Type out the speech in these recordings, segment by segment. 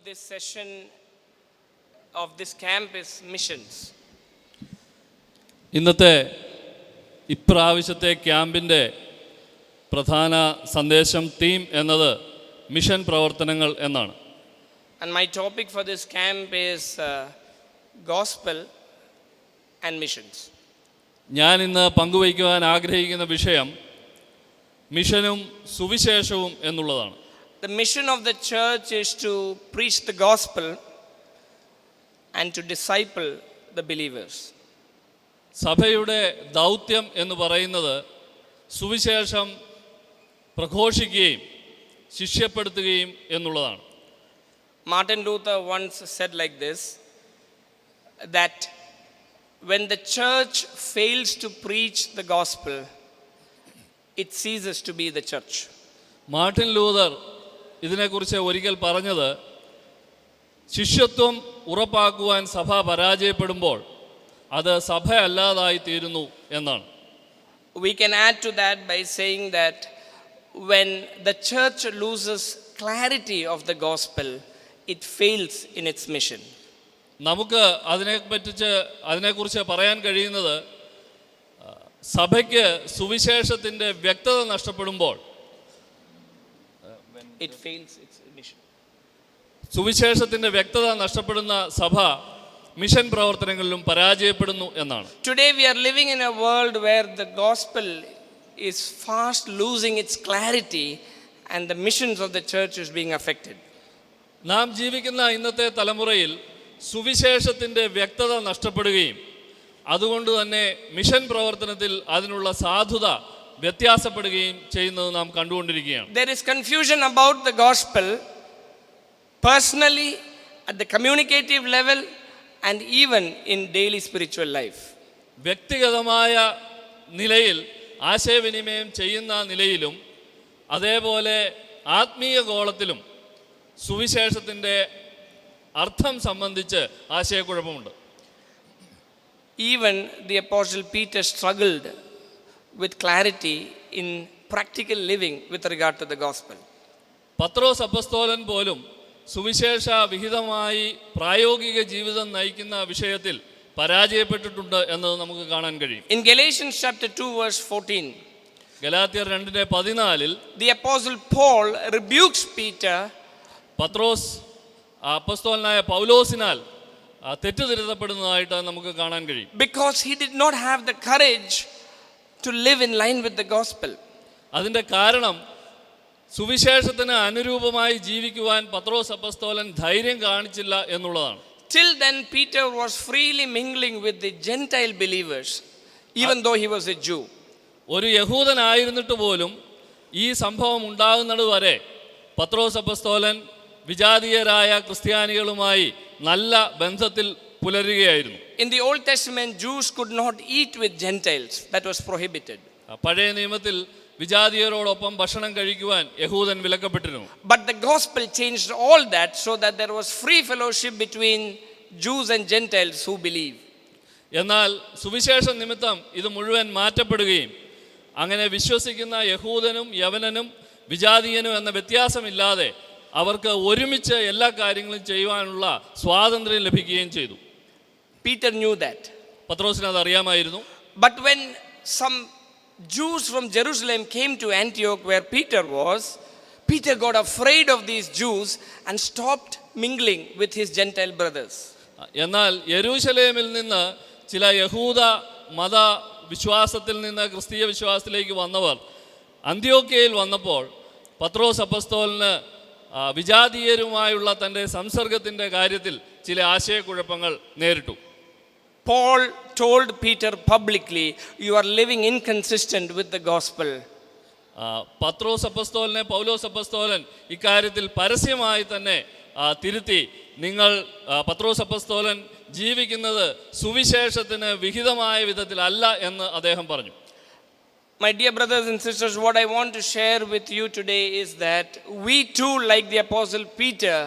this session of this camp is missions. ഇന്നത്തെ ഇപ്രാവശ്യത്തെ ക്യാമ്പിൻ്റെ പ്രധാന സന്ദേശം തീം എന്നത് മിഷൻ പ്രവർത്തനങ്ങൾ എന്നാണ്. And my topic for this camp is gospel and missions. ഞാൻ ഇന്ന് പങ്കുവയ്ക്കുവാൻ ആഗ്രഹിക്കുന്ന വിഷയം മിഷനും സുവിശേഷവും എന്നുള്ളതാണ്. The mission of the church is to preach the gospel and to disciple the believers. സഭയുടെ ദൗത്യം എന്ന് പറയുന്നത് സുവിശേഷം പ്രഘോഷിക്കുകയും ശിഷ്യപ്പെടുത്തുകയും എന്നുള്ളതാണ്. Martin Luther once said like this, that when the church fails to preach the gospel, it ceases to be the church. Martin Luther ഇതിനെക്കുറിച്ച് ഒരിക്കൽ പറഞ്ഞത്, ശിഷ്യത്വം ഉറപ്പാക്കുവാൻ സഭ പരാജയപ്പെടുമ്പോൾ അത് സഭ അല്ലാതായി തീരുന്നു എന്നാണ്. We can add to that by saying that when the church loses clarity of the gospel, it fails in its mission. നമുക്ക് അതിനെക്കുറിച്ച് പറയാൻ കഴിയുന്നത്, സഭയ്ക്ക് സുവിശേഷത്തിൻ്റെ വ്യക്തത നഷ്ടപ്പെടുമ്പോൾ it fails its mission. സുവിശേഷത്തിൻ്റെ വ്യക്തത നഷ്ടപ്പെടുന്ന സഭ മിഷൻ പ്രവർത്തനങ്ങളിലും പരാജയപ്പെടുന്നു എന്നാണ്. Today we are living in a world where the gospel is fast losing its clarity and the missions of the church is being affected. നാം ജീവിക്കുന്ന ഇന്നത്തെ തലമുറയിൽ സുവിശേഷത്തിൻ്റെ വ്യക്തത നഷ്ടപ്പെടുകയും അതുകൊണ്ട് തന്നെ മിഷൻ പ്രവർത്തനത്തിൽ അതിനുള്ള സാധുത വ്യത്യാസപ്പെടുകയും ചെയ്യുന്നത് നാം കണ്ടുകൊണ്ടിരിക്കുകയാണ്. There is confusion about the gospel personally, at the communicative level, and even in daily spiritual life. വ്യക്തിഗതമായ നിലയിൽ ആശയവിനിമയം ചെയ്യുന്ന നിലയിലും അതേപോലെ ആത്മീയ ഗോളത്തിലും സുവിശേഷത്തിൻ്റെ അർത്ഥം സംബന്ധിച്ച് ആശയക്കുഴപ്പമുണ്ട്. Even the apostle Peter struggled with clarity in practical living with regard to the gospel. പത്രോസ് അപ്പസ്തോലൻ പോലും സുവിശേഷ വിഹിതമായി പ്രായോഗിക ജീവിതം നയിക്കുന്ന വിഷയത്തിൽ പരാജയപ്പെട്ടിട്ടുണ്ട് എന്നത് നമുക്ക് കാണാൻ കഴിയും. In Galatians chapter 2 verse 14, ഗലാത്യർ 2:14 the apostle Paul rebukes Peter പത്രോസ് അപ്പസ്തോലനായ പൗലോസിനാൽ തെറ്റുതിരുത്തപ്പെടുന്നതായിട്ട് നമുക്ക് കാണാൻ കഴിയും. because he did not have the courage to live in line with the gospel. അതിൻ്റെ കാരണം സുവിശേഷത്തിന് അനുരൂപമായി ജീവിക്കുവാൻ പത്രോസ് അപ്പസ്തോലൻ ധൈര്യം കാണിച്ചില്ല എന്നുള്ളതാണ്. Till then Peter was freely mingling with the Gentile believers, even though he was a Jew. ഒരു യഹൂദനായിരുന്നിട്ട് പോലും ഈ സംഭവം ഉണ്ടാകുന്നത് വരെ പത്രോസ് അപ്പസ്തോലൻ വിജാതീയരായ ക്രിസ്ത്യാനികളുമായി നല്ല ബന്ധത്തിൽ പുലരുകയായിരുന്നു. In the Old Testament, Jews could not eat with Gentiles. That was prohibited. പഴയ നിയമത്തിൽ വിജാതീയരോടൊപ്പം ഭക്ഷണം കഴിക്കുവാൻ യഹൂദൻ വിലക്കപ്പെട്ടിരുന്നു. But the gospel changed all that so that there was free fellowship between Jews and Gentiles who believe. എന്നാൽ സുവിശേഷ നിമിത്തം ഇത് മുഴുവൻ മാറ്റപ്പെടുകയും അങ്ങനെ വിശ്വസിക്കുന്ന യഹൂദനും യവനനും വിജാതീയനും എന്ന വ്യത്യാസമില്ലാതെ അവർക്ക് ഒരുമിച്ച് എല്ലാ കാര്യങ്ങളും ചെയ്യുവാനുള്ള സ്വാതന്ത്ര്യം ലഭിക്കുകയും ചെയ്തു. Peter knew that. പത്രോസിന് അത് അറിയാമായിരുന്നു. But when some Jews from Jerusalem came to Antioch where Peter was, Peter got afraid of these Jews and stopped mingling with his Gentile brothers. എന്നാൽ യെരൂശലേമിൽ നിന്ന് ചില യഹൂദ മത വിശ്വാസത്തിൽ നിന്ന് ക്രിസ്തീയ വിശ്വാസത്തിലേക്ക് വന്നവർ അന്ത്യോക്യയിൽ വന്നപ്പോൾ പത്രോസ് അപ്പസ്തോലന് വിജാതീയരുമായുള്ള തൻ്റെ സംസർഗത്തിൻ്റെ കാര്യത്തിൽ ചില ആശയക്കുഴപ്പങ്ങൾ നേരിട്ടു. Paul told Peter publicly, you are living inconsistent with the gospel. പത്രോസ് അപ്പസ്തോലനെ പൗലോസ് അപ്പസ്തോലൻ ഇക്കാര്യത്തിൽ പരസ്യമായി തന്നെ തിരുത്തി, നിങ്ങൾ പത്രോസ് അപ്പസ്തോലൻ ജീവിക്കുന്നത് സുവിശേഷത്തിന് വിഹിതമായ വിധത്തിലല്ല എന്ന് അദ്ദേഹം പറഞ്ഞു. My dear brothers and sisters, what I want to share with you today is that we too, like the apostle Peter,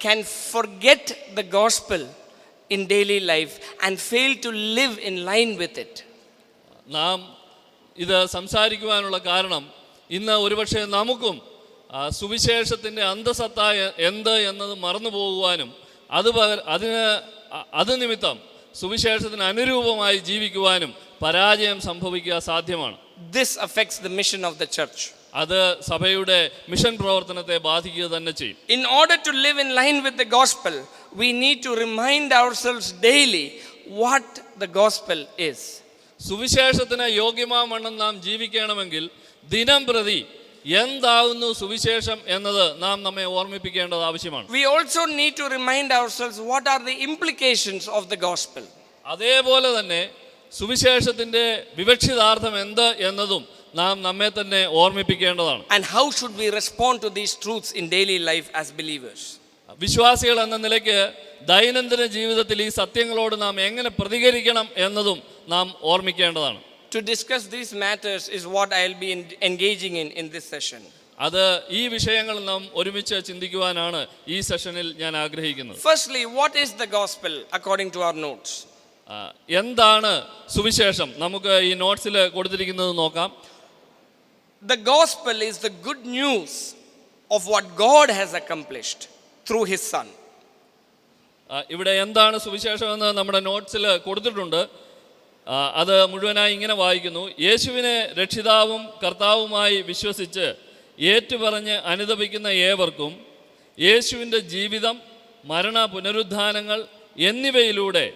can forget the gospel in daily life and fail to live in line with it. നാം ഇത് സംസാരിക്കുവാനുള്ള കാരണം ഇന്ന് ഒരുപക്ഷെ നമുക്കും സുവിശേഷത്തിൻ്റെ അന്തസത്ത എന്ത് എന്നത് മറന്നു പോകുവാനും അത് നിമിത്തം സുവിശേഷത്തിന് അനുരൂപമായി ജീവിക്കുവാനും പരാജയം സംഭവിക്കുക സാധ്യമാണ്. This affects the mission of the church. അത് സഭയുടെ മിഷൻ പ്രവർത്തനത്തെ ബാധിക്കുക തന്നെ ചെയ്യും. In order to live in line with the gospel, we need to remind ourselves daily what the gospel is. സുവിശേഷത്തിന് യോഗ്യമാവണ്ണം നാം ജീവിക്കണമെങ്കിൽ ദിനം പ്രതി എന്താകുന്നു സുവിശേഷം എന്നത് നാം നമ്മെ ഓർമ്മിപ്പിക്കേണ്ടത് ആവശ്യമാണ്. We also need to remind ourselves what are the implications of the gospel. അതേപോലെ തന്നെ സുവിശേഷത്തിന്റെ വിവക്ഷിതാർത്ഥം എന്ത് എന്നതും നാം നമ്മെ തന്നെ ഓർമ്മിപ്പിക്കേണ്ടതാണ്. And how should we respond to these truths in daily life as believers? വിശ്വാസികൾ എന്ന നിലയ്ക്ക് ദൈനംദിന ജീവിതത്തിൽ ഈ സത്യങ്ങളോട് നാം എങ്ങനെ പ്രതികരിക്കണം എന്നതും നാം ഓർമ്മിക്കേണ്ടതാണ്. To discuss these matters is what I'll be engaging in this session. അത് ഈ വിഷയങ്ങൾ നാം ഒരുമിച്ച് ചിന്തിക്കുവാനാണ് ഈ സെഷനിൽ ഞാൻ ആഗ്രഹിക്കുന്നത്. Firstly, what is the gospel according to our notes? എന്താണ് സുവിശേഷം? നമുക്ക് ഈ നോട്ട്സിൽ കൊടുത്തിരിക്കുന്നത് നോക്കാം. The gospel is the good news of what God has accomplished through his son. ഇവിടെ എന്താണ് സുവിശേഷം എന്ന് നമ്മുടെ നോട്ട്സിൽ കൊടുത്തിട്ടുണ്ട്. അത് മുഴുവനായി ഇങ്ങനെ വായിക്കുന്നു: യേശുവിനെ രക്ഷിതാവും കർത്താവുമായി വിശ്വസിച്ച് ഏറ്റുപറഞ്ഞ് അനുതപിക്കുന്ന ഏവർക്കും യേശുവിൻ്റെ ജീവിതം, മരണ, പുനരുദ്ധാനങ്ങൾ എന്നിവയിലൂടെ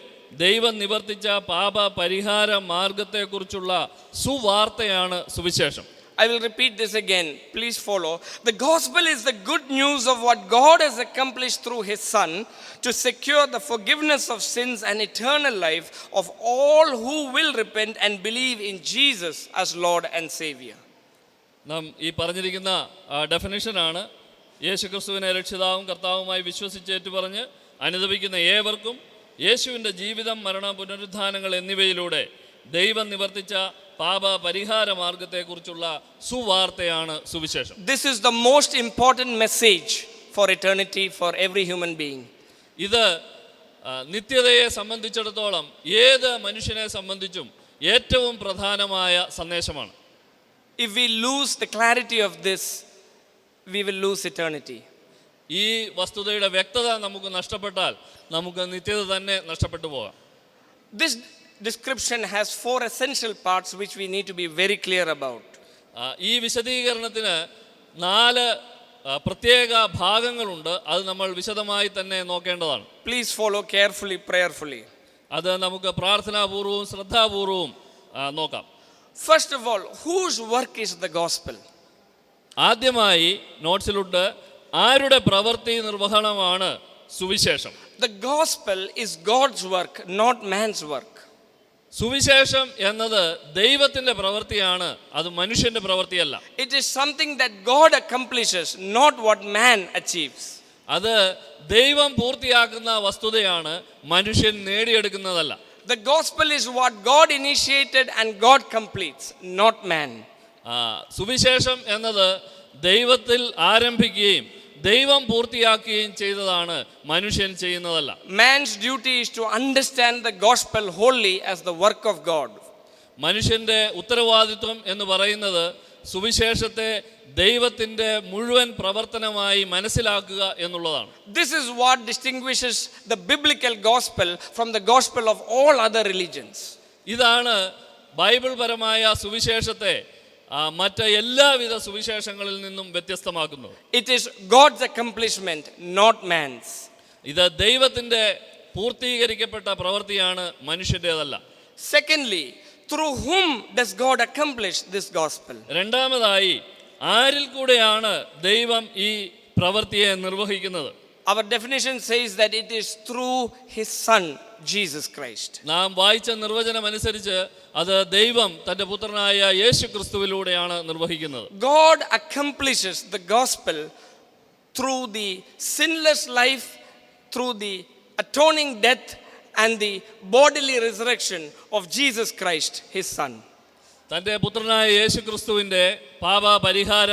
ദൈവം നിവർത്തിച്ച പാപ പരിഹാര മാർഗത്തെക്കുറിച്ചുള്ള സുവാർത്തയാണ് സുവിശേഷം. I will repeat this again. Please follow. The gospel is the good news of what God has accomplished through his son to secure the forgiveness of sins and eternal life of all who will repent and believe in Jesus as Lord and Savior. നാം ഈ പറഞ്ഞിരിക്കുന്ന ഡെഫിനിഷനാണ്: യേശുക്രിസ്തുവിനെ രക്ഷിതാവും കർത്താവുമായി വിശ്വസിച്ചേറ്റു പറഞ്ഞ് അനുദപിക്കുന്ന ഏവർക്കും യേശുവിൻ്റെ ജീവിതം, മരണ, പുനരുദ്ധാനങ്ങൾ എന്നിവയിലൂടെ ദൈവം നിവർത്തിച്ച പാപ പരിഹാര മാർഗത്തെക്കുറിച്ചുള്ള സുവാർത്തയാണ് സുവിശേഷം. This is the most important message for eternity for every human being. ഇത് നിത്യതയെ സംബന്ധിച്ചിടത്തോളം ഏത് മനുഷ്യനെ സംബന്ധിച്ചും ഏറ്റവും പ്രധാനമായ സന്ദേശമാണ്. If we lose the clarity of this, we will lose eternity. ഈ വസ്തുതയുടെ വ്യക്തത നമുക്ക് നഷ്ടപ്പെട്ടാൽ നമുക്ക് നിത്യത തന്നെ നഷ്ടപ്പെട്ടു പോകാം. This description has 4 essential parts which we need to be very clear about. ഈ വിശദീകരണത്തിന് 4 പ്രത്യേക ഭാഗങ്ങളുണ്ട്. അത് നമ്മൾ വിശദമായി തന്നെ നോക്കേണ്ടതാണ്. Please follow carefully, prayerfully. അത് നമുക്ക് പ്രാർത്ഥനാപൂർവവും ശ്രദ്ധാപൂർവവും നോക്കാം. First of all, whose work is the gospel? ആദ്യമായി നോട്ട്സിലുണ്ട്: ആരുടെ പ്രവൃത്തി നിർവഹണമാണ് സുവിശേഷം? The gospel is God's work, not man's work. സുവിശേഷം എന്നത് ദൈവത്തിന്റെ പ്രവൃത്തിയാണ്, അത് മനുഷ്യന്റെ പ്രവൃത്തിയല്ല. It is something that God accomplishes, not what man achieves. അത് ദൈവം പൂർത്തിയാക്കുന്ന വസ്തുതയാണ്, മനുഷ്യൻ നേടിയെടുക്കുന്നതല്ല. The gospel is what God initiated and God completes, not man. സുവിശേഷം എന്നത് ദൈവത്തിൽ ആരംഭിക്കുകയും ദൈവം പൂർത്തിയാക്കുകയും ചെയ്തതാണ്, മനുഷ്യൻ ചെയ്യുന്നതല്ല. Man's duty is to understand the gospel wholly as the work of God. മനുഷ്യന്റെ ഉത്തരവാദിത്വം എന്ന് പറയുന്നത് സുവിശേഷത്തെ ദൈവത്തിന്റെ മുഴുവൻ പ്രവർത്തനമായി മനസ്സിലാക്കുക എന്നുള്ളതാണ്. This is what distinguishes the biblical gospel from the gospel of all other religions. ഇതാണ് ബൈബിൾ പരമായ സുവിശേഷത്തെ മറ്റ് എല്ലാവിധ സുവിശേഷങ്ങളിൽ നിന്നും വ്യത്യസ്തമാക്കുന്നത്. It is God's accomplishment, not man's. ഇത് ദൈവത്തിന്റെ പൂർത്തീകരിക്കപ്പെട്ട പ്രവൃത്തിയാണ്, മനുഷ്യന്റേതല്ല. Secondly, through whom does God accomplish this gospel? രണ്ടാമതായി, ആരിൽ കൂടെയാണ് ദൈവം ഈ പ്രവൃത്തിയെ നിർവഹിക്കുന്നത്? Our definition says that it is through his son Jesus Christ. നാം വായിച്ച നിർവചനം അനുസരിച്ച് അത് ദൈവം തന്റെ പുത്രനായ യേശു ക്രിസ്തുവിലൂടെയാണ് നിർവഹിക്കുന്നത്. God accomplishes the gospel through the sinless life, through the atoning death and the bodily resurrection of Jesus Christ, his son. തന്റെ പുത്രനായ യേശു ക്രിസ്തുവിന്റെ പാപരഹിത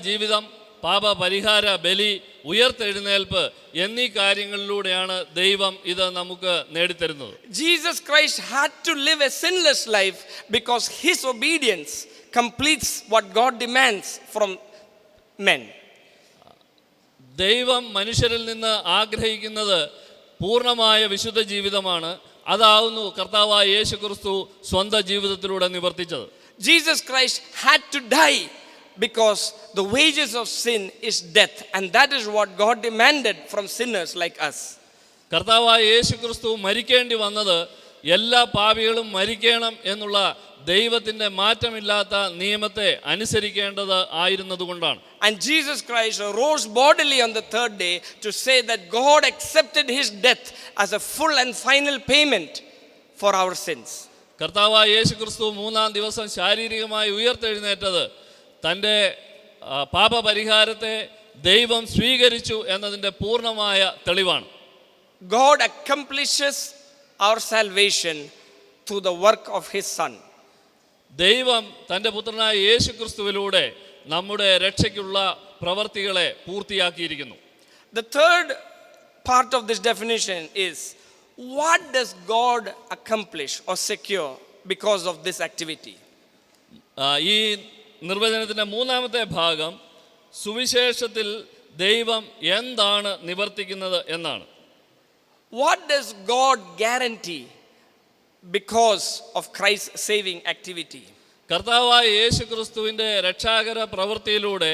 ജീവിതം, പാപപരിഹാര ബലി, ഉയർത്തെഴുന്നേൽപ്പ് എന്നീ കാര്യങ്ങളിലൂടെയാണ് ദൈവം ഇത് നമുക്ക് നേടിത്തരുന്നത്. Jesus Christ had to live a sinless life because his obedience completes what God demands from men. ദൈവം മനുഷ്യരിൽ നിന്ന് ആഗ്രഹിക്കുന്നത് പൂർണ്ണമായ വിശുദ്ധ ജീവിതമാണ്. അതാവുന്നു കർത്താവായ യേശു ക്രിസ്തു സ്വന്തം ജീവിതത്തിലൂടെ നിവർത്തിച്ചത്. Jesus Christ had to die because the wages of sin is death, and that is what God demanded from sinners like us. കർത്താവായ യേശു ക്രിസ്തു മരിക്കേണ്ടി വന്നത് എല്ലാ പാപികളും മരിക്കണം എന്നുള്ള ദൈവത്തിൻ്റെ മാറ്റമില്ലാത്ത നിയമത്തെ അനുസരിക്കേണ്ടത് ആയിരുന്നതുകൊണ്ടാണ്. And Jesus Christ rose bodily on the third day to say that God accepted his death as a full and final payment for our sins. കർത്താവായ യേശു ക്രിസ്തു മൂന്നാം ദിവസം ശാരീരികമായി ഉയർത്തെഴുന്നേറ്റത് തൻ്റെ പാപപരിഹാരത്തെ ദൈവം സ്വീകരിച്ചു എന്നതിൻ്റെ പൂർണ്ണമായ തെളിവാണ്. God accomplishes our salvation through the work of his Son. ദൈവം തൻ്റെ പുത്രനായ യേശു ക്രിസ്തുവിലൂടെ നമ്മുടെ രക്ഷയ്ക്കുള്ള പ്രവർത്തികളെ പൂർത്തിയാക്കിയിരിക്കുന്നു. The third part of this definition is, what does God accomplish or secure because of this activity? ഈ നിർവചനത്തിൻ്റെ മൂന്നാമത്തെ ഭാഗം സുവിശേഷത്തിൽ ദൈവം എന്താണ് നിവർത്തിക്കുന്നത് എന്നാണ്. What does God guarantee because of Christ's saving activity? കർത്താവായ യേശു ക്രിസ്തുവിൻ്റെ രക്ഷാകര പ്രവൃത്തിയിലൂടെ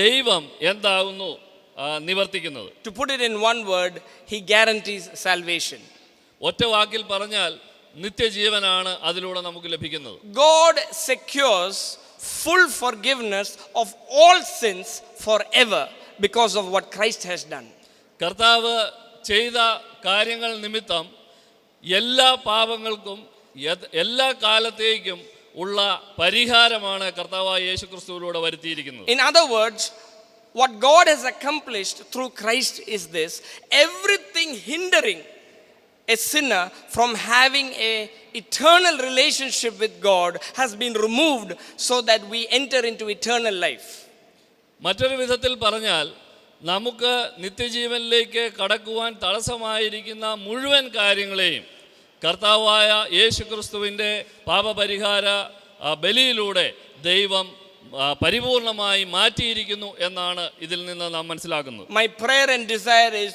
ദൈവം എന്താകുന്നു നിവർത്തിക്കുന്നത്? To put it in one word, he guarantees salvation. ഒറ്റ വാക്കിൽ പറഞ്ഞാൽ നിത്യജീവനാണ് അതിലൂടെ നമുക്ക് ലഭിക്കുന്നത്. God secures full forgiveness of all sins forever because of what Christ has done. കർത്താവ് ചെയ്ത കാര്യങ്ങൾ നിമിത്തം എല്ലാ പാപങ്ങൾക്കും എല്ലാ കാലത്തേക്കും ഉള്ള പരിഹാരമാണ് കർത്താവായ യേശു ക്രിസ്തുവിലൂടെ വരുത്തിയിരിക്കുന്നത്. In other words, what God has accomplished through Christ is this: everything hindering a sinner from having a eternal relationship with God has been removed so that we enter into eternal life. മറ്റൊരു വിധത്തിൽ പറഞ്ഞാൽ നമുക്ക് നിത്യജീവനിലേക്ക് കടക്കുവാൻ തടസ്സമായിരിക്കുന്ന മുഴുവൻ കാര്യങ്ങളെയും കർത്താവായ യേശു ക്രിസ്തുവിൻ്റെ പാപപരിഹാര ബലിയിലൂടെ ദൈവം പരിപൂർണമായി മാറ്റിയിരിക്കുന്നു എന്നാണ് ഇതിൽ നിന്ന് നാം മനസ്സിലാക്കുന്നത്. My prayer and desire is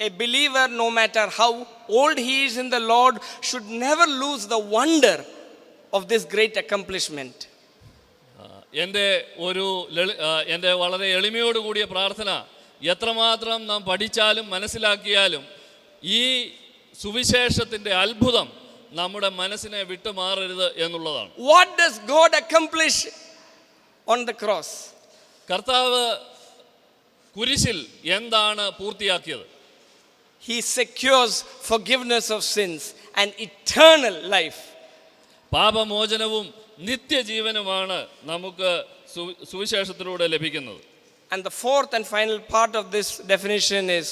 a believer, no matter how old he is in the Lord, should never lose the wonder of this great accomplishment. എൻ്റെ വളരെ എളിമയോടുകൂടിയ പ്രാർത്ഥന, എത്രമാത്രം നാം പഠിച്ചാലും മനസ്സിലാക്കിയാലും ഈ സുവിശേഷത്തിൻ്റെ അത്ഭുതം നമ്മുടെ മനസ്സിനെ വിട്ടുമാറരുത് എന്നുള്ളതാണ്. What does God accomplish on the cross? കർത്താവ് കുരിശിൽ എന്താണ് പൂർത്തിയാക്കിയത്? He secures forgiveness of sins and eternal life. പാപമോചനവും നിത്യജീവനുമാണ് നമുക്ക് സുവിശേഷത്തിലൂടെ ലഭിക്കുന്നത്. And the fourth and final part of this definition is,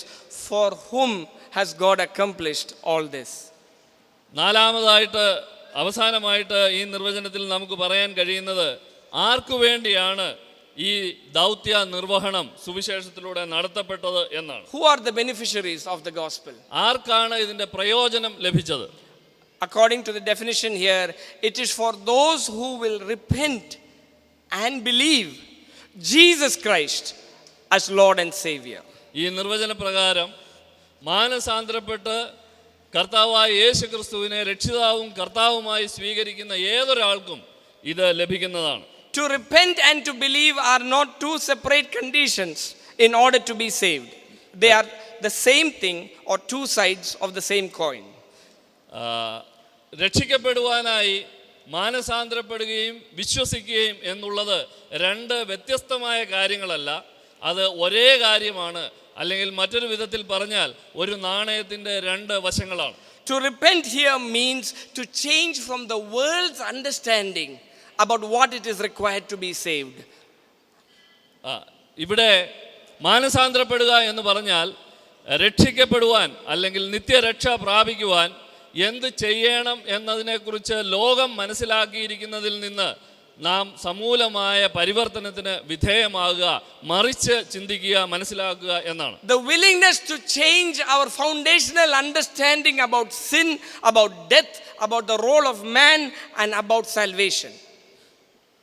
for whom has God accomplished all this? നാലാമതായിട്ട് അവസാനമായിട്ട് ഈ നിർവചനത്തിൽ നമുക്ക് പറയാൻ കഴിയുന്നത്, ആർക്കു വേണ്ടിയാണ് ഈ ദൗത്യ നിർവഹണം സുവിശേഷത്തിലൂടെ നടത്തപ്പെട്ടത് എന്നാണ്. Who are the beneficiaries of the gospel? ആർക്കാണ് ഇതിൻ്റെ പ്രയോജനം ലഭിച്ചത്? According to the definition here, it is for those who will repent and believe Jesus Christ as Lord and Savior. ഈ നിർവചന പ്രകാരം മാനസാന്തരപ്പെട്ട് കർത്താവായ യേശു ക്രിസ്തുവിനെ രക്ഷിതാവും കർത്താവുമായി സ്വീകരിക്കുന്ന ഏതൊരാൾക്കും ഇത് ലഭിക്കുന്നതാണ്. To repent and to believe are not two separate conditions in order to be saved. They are the same thing or two sides of the same coin. രക്ഷിക്കപ്പെടുവാനായി മാനസാന്തരപ്പെടുകയും വിശ്വസിക്കുകയും എന്നുള്ളത് രണ്ട് വ്യത്യസ്തമായ കാര്യങ്ങളല്ല, അത് ഒരേ കാര്യമാണ്. അല്ലെങ്കിൽ മറ്റൊരു വിധത്തിൽ പറഞ്ഞാൽ ഒരു നാണയത്തിൻ്റെ രണ്ട് വശങ്ങളാണ്. To repent here means to change from the world's understanding about what it is required to be saved. ഇവിടെ മാനസാന്തരപ്പെടുക എന്ന് പറഞ്ഞാൽ രക്ഷിക്കപ്പെടുവാൻ അല്ലെങ്കിൽ നിത്യരക്ഷ പ്രാപിക്കുവാൻ എന്ത് ചെയ്യണം എന്നതിനെക്കുറിച്ച് ലോകം മനസ്സിലാക്കിയിരിക്കുന്നതിൽ നിന്ന് നാം സമൂലമായ പരിവർത്തനത്തിന് വിധേയമാകുക, മറിച്ച് ചിന്തിക്കുക, മനസ്സിലാക്കുക എന്നാണ്. The willingness to change our foundational understanding about sin, about death, about the role of man and about salvation.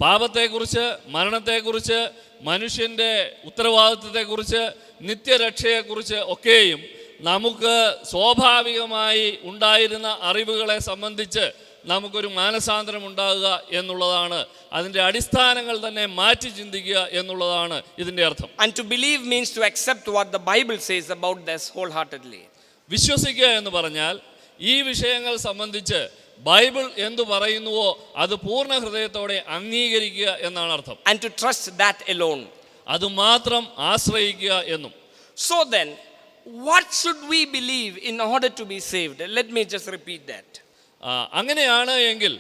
പാപത്തെക്കുറിച്ച്, മരണത്തെക്കുറിച്ച്, മനുഷ്യൻ്റെ ഉത്തരവാദിത്വത്തെക്കുറിച്ച്, നിത്യരക്ഷയെക്കുറിച്ച് ഒക്കെയും നമുക്ക് സ്വാഭാവികമായി ഉണ്ടായിരുന്ന അറിവുകളെ സംബന്ധിച്ച് നമുക്കൊരു മാനസാന്തരം ഉണ്ടാകുക എന്നുള്ളതാണ്. അതിൻ്റെ അടിസ്ഥാനങ്ങൾ തന്നെ മാറ്റി ചിന്തിക്കുക എന്നുള്ളതാണ് ഇതിൻ്റെ അർത്ഥം. And to believe means to accept what the Bible says about this wholeheartedly. വിശ്വസിക്കുക എന്ന് പറഞ്ഞാൽ ഈ വിഷയങ്ങൾ സംബന്ധിച്ച് ബൈബിൾ എന്തു പറയുന്നുവോ അത് പൂർണ്ണ ഹൃദയത്തോടെ അംഗീകരിക്കുക എന്നാണ് അർത്ഥം. And to trust that alone. അത് മാത്രം ആശ്രയിക്കുക എന്നും. So then, what should we believe in order to be saved? Let me just repeat that. അങ്ങനെയാണ് എങ്കിൽ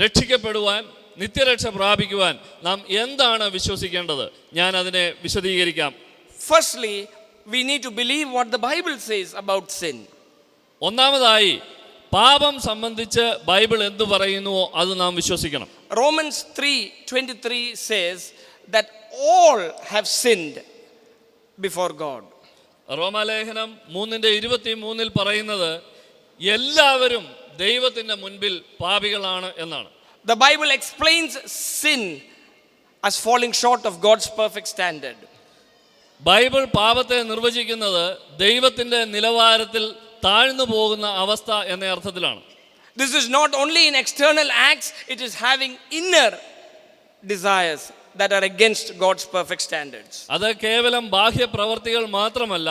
രക്ഷിക്കപ്പെടുവാൻ, നിത്യരക്ഷ പ്രാപിക്കുവാൻ നാം എന്താണ് വിശ്വസിക്കേണ്ടത്? ഞാൻ അതിനെ വിശദീകരിക്കാം. Firstly, we need to believe what the Bible says about sin. ഒന്നാമതായി പാപം സംബന്ധിച്ച് ബൈബിൾ എന്തു പറയുന്നുവോ അത് നാം വിശ്വസിക്കണം. Romans 3:23 says that all have sinned before God. റോമാലേഖനം 3:23 പറയുന്നത് എല്ലാവരും ദൈവത്തിൻ്റെ മുൻപിൽ പാപികളാണ് എന്നാണ്. The Bible explains sin as falling short of God's perfect standard. Bible പാപത്തെ നിർവചിക്കുന്നത് ദൈവത്തിൻ്റെ നിലവാരത്തിൽ താഴ്ന്നു പോകുന്ന അവസ്ഥ എന്ന അർത്ഥത്തിലാണ്. This is not only in external acts, it is having inner desires that are against God's perfect standards. അത് കേവലം ബാഹ്യ പ്രവർത്തികൾ മാത്രമല്ല,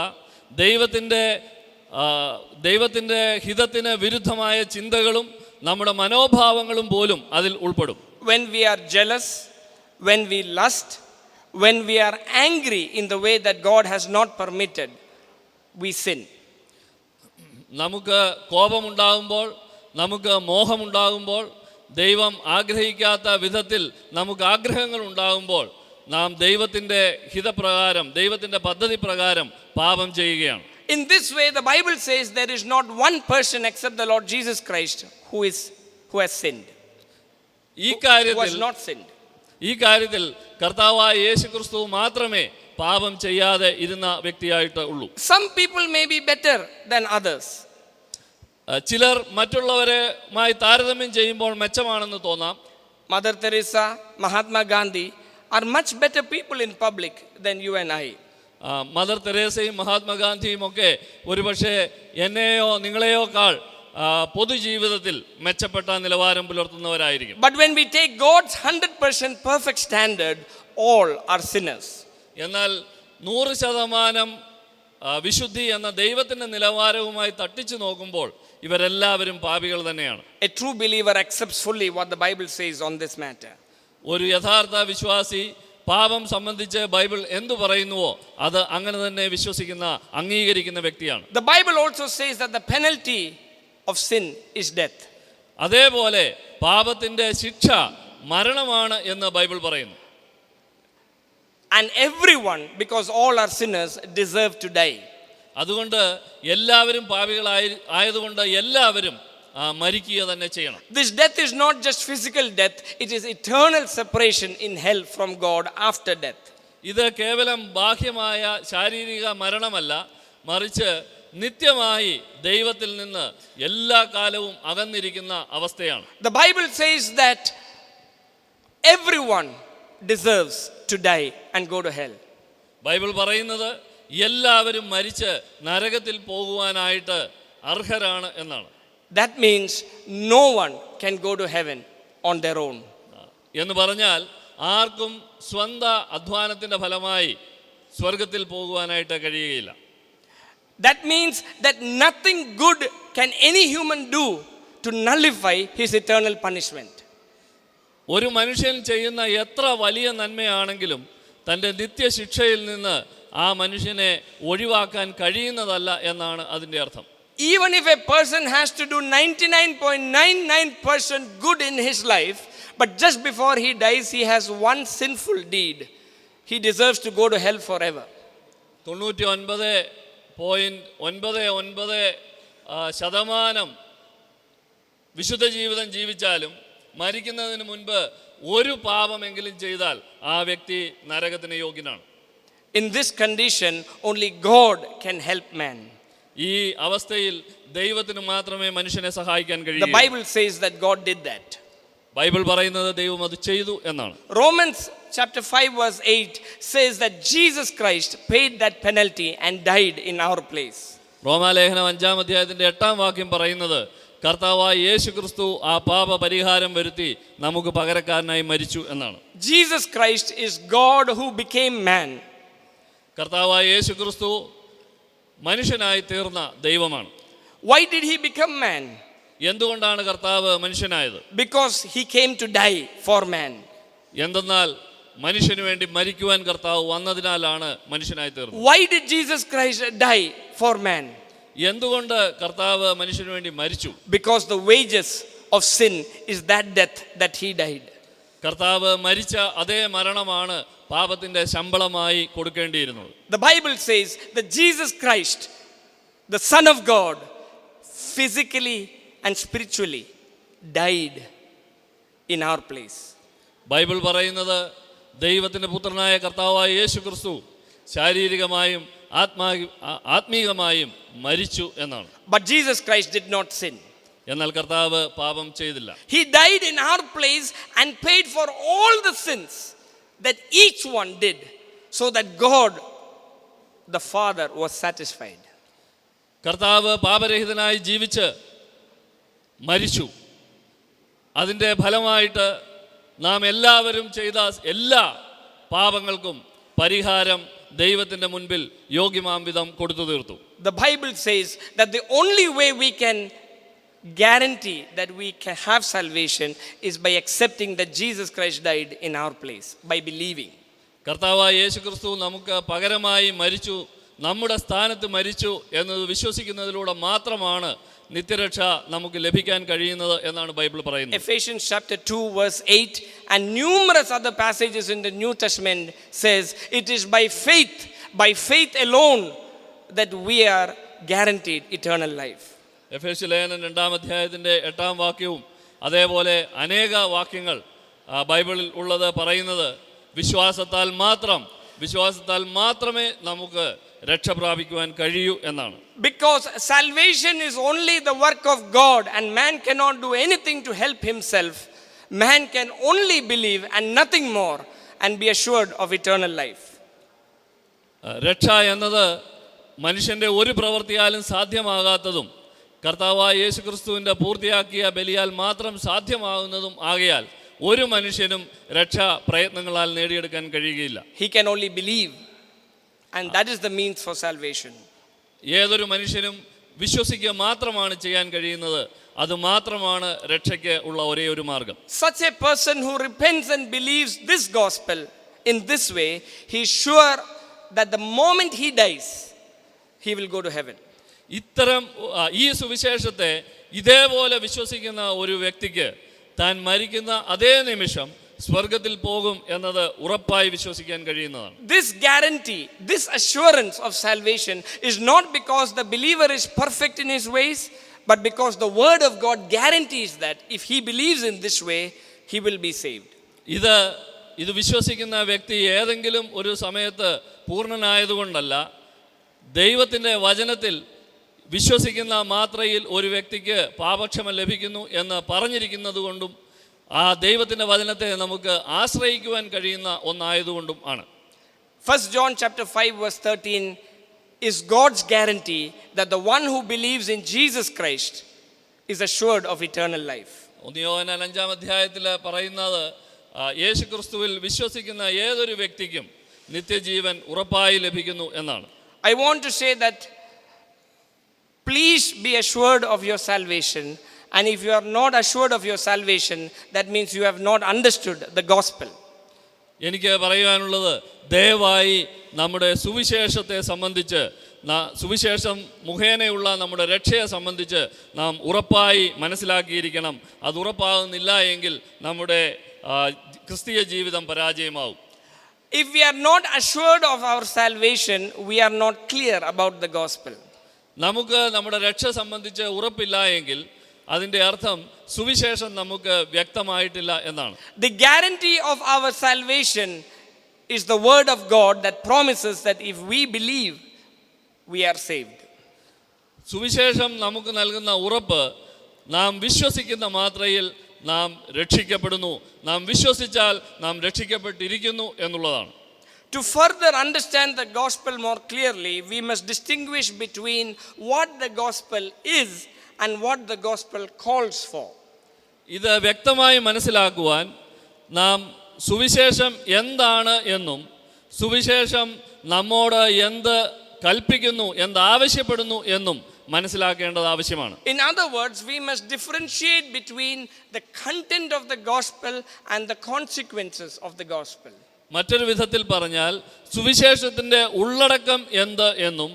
ദൈവത്തിൻ്റെ ഹിതത്തിന് വിരുദ്ധമായ ചിന്തകളും നമ്മുടെ മനോഭാവങ്ങളും പോലും അതിൽ ഉൾപ്പെടും. When we are jealous, when we lust, when we are angry in the way that God has not permitted, we sin. നമുക്ക് കോപമുണ്ടാകുമ്പോൾ, നമുക്ക് മോഹമുണ്ടാകുമ്പോൾ, ദൈവം ആഗ്രഹിക്കാത്ത വിധത്തിൽ നമുക്ക് ആഗ്രഹങ്ങൾ ഉണ്ടാകുമ്പോൾ നാം ദൈവത്തിൻ്റെ ഹിതപ്രകാരം, ദൈവത്തിൻ്റെ പദ്ധതി പ്രകാരം പാപം ചെയ്യുകയാണ്. In this way, the Bible says there is not one person except the Lord Jesus Christ who has sinned. Who has not sinned. ഈ കാര്യത്തിൽ കർത്താവായ യേശുക്രിസ്തു മാത്രമേ പാപം ചെയ്യാതെ ഇരുന്ന വ്യക്തിയായിട്ട് ഉള്ളൂ. Some people may be better than others. ചിലർ മറ്റുള്ളവരുമായി താരതമ്യം ചെയ്യുമ്പോൾ മെച്ചമാണെന്ന് തോന്നാം. Mother Teresa, Mahatma Gandhi are much better people in public than you and I. Mother തെരേസയും മഹാത്മാഗാന്ധിയും ഒക്കെ ഒരുപക്ഷെ എന്നെയോ നിങ്ങളെയോക്കാൾ പൊതുജീവിതത്തിൽ മെച്ചപ്പെട്ട നിലവാരം പുലർത്തുന്നവരായിരിക്കും. But when we take God's 100% perfect standard, all are sinners. എന്നാൽ 100% വിശുദ്ധി എന്ന ദൈവത്തിൻ്റെ നിലവാരവുമായി തട്ടിച്ചു നോക്കുമ്പോൾ ഇവരെല്ലാവരും പാപികൾ തന്നെയാണ്. A true believer accepts fully what the Bible says on this matter. ഒരു യഥാർത്ഥ വിശ്വാസി പാപം സംബന്ധിച്ച് ബൈബിൾ എന്തു പറയുന്നുവോ അത് അങ്ങനെ തന്നെ വിശ്വസിക്കുന്ന, അംഗീകരിക്കുന്ന വ്യക്തിയാണ്. The Bible also says that the penalty of sin is death. അതേപോലെ പാപത്തിന്റെ ശിക്ഷ മരണമാണ് എന്ന് ബൈബിൾ പറയുന്നു. And everyone, because all are sinners, deserve to die. അതുകൊണ്ട് എല്ലാവരും പാപികളായതുകൊണ്ട് എല്ലാവരും മരിക്കുക തന്നെ ചെയ്യണം. This death is not just physical death, it is eternal separation in hell from God after death. ഇത് കേവലം ബാഹ്യമായ ശാരീരിക മരണമല്ല, മറിച്ച് നിത്യമായി ദൈവത്തിൽ നിന്ന് എല്ലാ കാലവും അകന്നിരിക്കുന്ന അവസ്ഥയാണ്. The Bible says that everyone deserves to die and go to hell. Bible പറയുന്നത് എല്ലാവരും മരിച്ച് നരകത്തിൽ പോകുവാനായിട്ട് അർഹരാണ് എന്നാണ്. That means no one can go to heaven on their own. എന്ന് പറഞ്ഞാൽ ആർക്കും സ്വന്തം അധ്വാനത്തിൻ്റെ ഫലമായി സ്വർഗത്തിൽ പോകുവാനായിട്ട് കഴിയുകയില്ല. That means that nothing good can any human do to nullify his eternal punishment. ഒരു മനുഷ്യൻ ചെയ്യുന്ന എത്ര വലിയ നന്മയാണെങ്കിലും തൻ്റെ നിത്യശിക്ഷയിൽ നിന്ന് ആ മനുഷ്യനെ ഒഴിവാക്കാൻ കഴിയുന്നതല്ല എന്നാണ് അതിൻ്റെ അർത്ഥം. Even if a person has to do 99.99% good in his life, but just before he dies he has one sinful deed, he deserves to go to hell forever. 99.99% വിശുദ്ധ ജീവിതം ജീവിച്ചാലും മരിക്കുന്നതിന് മുൻപ് ഒരു പാപമെങ്കിലും ചെയ്താൽ ആ വ്യക്തി നരകത്തിന് യോഗ്യനാണ്. In this condition only God can help man. ഈ അവസ്ഥയിൽ ദൈവത്തിന് മാത്രമേ മനുഷ്യനെ സഹായിക്കാൻ കഴിയൂ. The Bible says that God did that. Bible പറയുന്നത് ദൈവം അത് ചെയ്തു എന്നാണ്. Romans chapter 5 verse 8 says that Jesus Christ paid that penalty and died in our place. റോമാലേഖനം 5-ാം അധ്യായത്തിന്റെ 8-ാം വാക്യം പറയുന്നത് കർത്താവായ യേശു ക്രിസ്തു ആ പാപ പരിഹാരം വരുത്തി നമുക്ക് പകരക്കാരനായി മരിച്ചു എന്നാണ്. Jesus Christ is God who became man. കർത്താവായ യേശു ക്രിസ്തു മനുഷ്യനായി തീർന്ന ദൈവമാണ്. Why did he become man? എന്തുകൊണ്ടാണ് കർത്താവ് മനുഷ്യനായത്? Because he came to die for man. എന്തെന്നാൽ മനുഷ്യന് വേണ്ടി മരിക്കുവാൻ കർത്താവ് വന്നതിനാലാണ് മനുഷ്യനായി തീർന്നത്. Why did Jesus Christ die for man? എന്തുകൊണ്ട് കർത്താവ് മനുഷ്യന് വേണ്ടി മരിച്ചു? Because the wages of sin is that death that he died. കർത്താവ് മരിച്ച അതേ മരണമാണ് പാപത്തിന്റെ ശമ്പളമായി കൊടുക്കേണ്ടിയിരുന്നത്. The Bible says that Jesus Christ, the Son of God, physically and spiritually died in our place. Bible പറയുന്നത് ദൈവത്തിന്റെ പുത്രനായ കർത്താവായ യേശു ക്രിസ്തു ശാരീരികമായും ആത്മീകമായും മരിച്ചു എന്നാണ്. But Jesus Christ did not sin. എന്നാൽ കർത്താവ് പാപം ചെയ്തില്ല. He died in our place and paid for all the sins that each one did, so that God the Father was satisfied. കർത്താവ് പാപരഹിതനായി ജീവിച്ച് മരിച്ചു. അതിൻ്റെ ഫലമായിട്ട് നാം എല്ലാവരും ചെയ്ത എല്ലാ പാപങ്ങൾക്കും പരിഹാരം ദൈവത്തിൻ്റെ മുൻപിൽ യോഗ്യമാം വിധം കൊടുത്തു തീർത്തു. The Bible says that the only way we can guarantee that we can have salvation is by accepting that Jesus Christ died in our place, by believing. കർത്താവായ യേശു ക്രിസ്തു നമുക്ക് പകരമായി മരിച്ചു, നമ്മുടെ സ്ഥാനത്ത് മരിച്ചു എന്നത് വിശ്വസിക്കുന്നതിലൂടെ മാത്രമാണ് നിത്യരക്ഷ നമുക്ക് ലഭിക്കാൻ കഴിയുന്നത് എന്നാണ് ബൈബിൾ പറയുന്നത്. Ephesians chapter 2 verse 8 and numerous other passages in the New Testament says it is by faith alone that we are guaranteed eternal life. എഫേസ്യ ലേഖനം 2-ാം അധ്യായത്തിന്റെ 8-ാം വാക്യവും അതേപോലെ അനേക വാക്യങ്ങൾ ബൈബിളിൽ ഉള്ളത് പറയുന്നത് വിശ്വാസത്താൽ മാത്രമേ നമുക്ക് രക്ഷ പ്രാപിക്കുവാൻ കഴിയൂ എന്നാണ്. Because salvation is only the work of God and man cannot do anything to help himself. Man can only believe and nothing more and be assured of eternal life. രക്ഷ എന്നത് മനുഷ്യന്റെ ഒരു പ്രവൃത്തിയാലും സാധ്യമാകാത്തതും കർത്താവായ യേശു ക്രിസ്തുവിൻ്റെ പൂർത്തിയാക്കിയ ബലിയാൽ മാത്രം സാധ്യമാകുന്നതും ആകയാൽ ഒരു മനുഷ്യനും രക്ഷ പ്രയത്നങ്ങളാൽ നേടിയെടുക്കാൻ കഴിയുകയില്ല. He can only believe, and that is the means for salvation. ഏതൊരു മനുഷ്യനും വിശ്വസിക്കുക മാത്രമാണ് ചെയ്യാൻ കഴിയുന്നത്. അത് മാത്രമാണ് രക്ഷയ്ക്ക് ഉള്ള ഒരേ ഒരു മാർഗം. Such a person who repents and believes this gospel in this way, he is sure that the moment he dies, he will go to heaven. ഇത്തരം ഈ സുവിശേഷത്തെ ഇതേപോലെ വിശ്വസിക്കുന്ന ഒരു വ്യക്തിക്ക് താൻ മരിക്കുന്ന അതേ നിമിഷം സ്വർഗത്തിൽ പോകും എന്നത് ഉറപ്പായി വിശ്വസിക്കാൻ കഴിയുന്നതാണ്. This guarantee, this assurance of salvation is not because the believer is perfect in his ways, but because the word of God guarantees that if he believes in this way, he will be saved. ഇത് വിശ്വസിക്കുന്ന വ്യക്തി ഏതെങ്കിലും ഒരു സമയത്ത് പൂർണ്ണനായതുകൊണ്ടല്ല, ദൈവത്തിൻ്റെ വചനത്തിൽ വിശ്വസിക്കുന്ന മാത്രയിൽ ഒരു വ്യക്തിക്ക് പാപക്ഷമ ലഭിക്കുന്നു എന്ന് പറഞ്ഞിരിക്കുന്നത് കൊണ്ടും ആ ദൈവത്തിൻ്റെ വചനത്തെ നമുക്ക് ആശ്രയിക്കുവാൻ കഴിയുന്ന ഒന്നായതുകൊണ്ടും ആണ്. 1 John chapter 5 verse 13 is God's guarantee that the one who believes in Jesus Christ is assured of eternal life. 1 യോഹന്നാൻ 5-ാം അധ്യായത്തിൽ പറയുന്നത് യേശു ക്രിസ്തുവിൽ വിശ്വസിക്കുന്ന ഏതൊരു വ്യക്തിക്കും നിത്യജീവൻ ഉറപ്പായി ലഭിക്കുന്നു എന്നാണ്. I want to say that please be assured of your salvation, and if you are not assured of your salvation, that means you have not understood the gospel. എനിക്ക് പറയാനുള്ളത്, ദയവായി നമ്മുടെ സുവിശേഷത്തെ സംബന്ധിച്ച്, സുവിശേഷം മുഖേനയുള്ള നമ്മുടെ രക്ഷയെ സംബന്ധിച്ച് നാം ഉറപ്പായി മനസ്സിലാക്കിയിരിക്കണം. അത് ഉറപ്പാകുന്നില്ല എങ്കിൽ നമ്മുടെ ക്രിസ്തീയ ജീവിതം പരാജയമാവും. If we are not assured of our salvation, we are not clear about the gospel. നമുക്ക് നമ്മുടെ രക്ഷ സംബന്ധിച്ച് ഉറപ്പില്ല എങ്കിൽ അതിൻ്റെ അർത്ഥം സുവിശേഷം നമുക്ക് വ്യക്തമായിട്ടില്ല എന്നാണ്. The guarantee of our salvation is the word of God that promises that if we believe, we are saved. സുവിശേഷം നമുക്ക് നൽകുന്ന ഉറപ്പ് നാം വിശ്വസിക്കുന്ന മാത്രയിൽ നാം രക്ഷിക്കപ്പെടുന്നു. നാം വിശ്വസിച്ചാൽ നാം രക്ഷിക്കപ്പെട്ടിരിക്കുന്നു എന്നുള്ളതാണ്. To further understand the gospel more clearly, we must distinguish between what the gospel is and what the gospel calls for. ഇത് വ്യക്തമായി മനസ്സിലാക്കുവാൻ നാം സുവിശേഷം എന്താണ് എന്നും സുവിശേഷം നമ്മോട് എന്ത് കൽപ്പിക്കുന്നു, എന്താവശ്യപ്പെടുന്നു എന്നും മനസ്സിലാക്കേണ്ടത് ആവശ്യമാണ്. In other words, we must differentiate between the content of the gospel and the consequences of the gospel. മറ്റൊരു വിധത്തിൽ പറഞ്ഞാൽ സുവിശേഷത്തിൻ്റെ ഉള്ളടക്കം എന്ത് എന്നും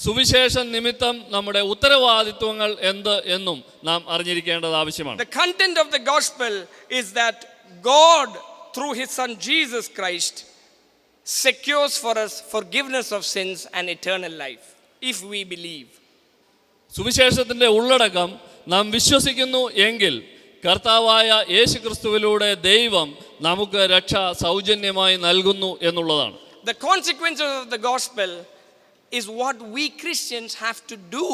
സുവിശേഷ നിമിത്തം നമ്മുടെ ഉത്തരവാദിത്വങ്ങൾ എന്ത് എന്നും നാം അറിഞ്ഞിരിക്കേണ്ടത് ആവശ്യമാണ്. The content of the gospel is that God through his son Jesus Christ secures for us forgiveness of sins and eternal life if we believe. സുവിശേഷത്തിൻ്റെ ഉള്ളടക്കം നാം വിശ്വസിക്കുന്നു എങ്കിൽ കർത്താവായ യേശു ക്രിസ്തുവിലൂടെ ദൈവം നമുക്ക് രക്ഷ സൗജന്യമായി നൽകുന്നു എന്നുള്ളതാണ്. The consequences of the gospel is what we Christians have to do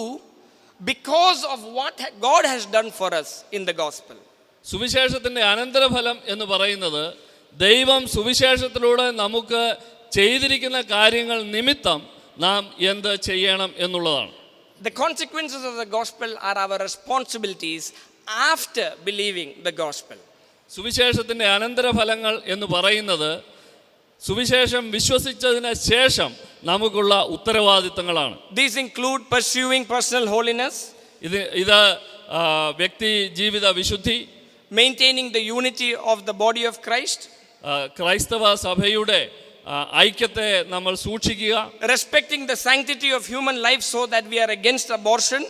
because of what God has done for us in the gospel. സുവിശേഷത്തിൻ്റെ അനന്തരഫലം എന്ന് പറയുന്നത് ദൈവം സുവിശേഷത്തിലൂടെ നമുക്ക് ചെയ്തിരിക്കുന്ന കാര്യങ്ങൾ നിമിത്തം നാം എന്ത് ചെയ്യണം എന്നുള്ളതാണ്. The consequences of the gospel are our responsibilities after believing the gospel. സുവിശേഷത്തിൻ്റെ അനന്തരഫലങ്ങൾ എന്ന് പറയുന്നത് സുവിശേഷം വിശ്വസിച്ചതിന് ശേഷം നമുക്കുള്ള ഉത്തരവാദിത്തങ്ങളാണ്. These include pursuing personal holiness, ഇത് വ്യക്തി ജീവിത വിശുദ്ധി, maintaining the unity of the body of Christ, ക്രൈസ്തവ സഭയുടെ ഐക്യത്തെ നമ്മൾ സൂക്ഷിക്കുക, respecting the sanctity of human life so that we are against abortion,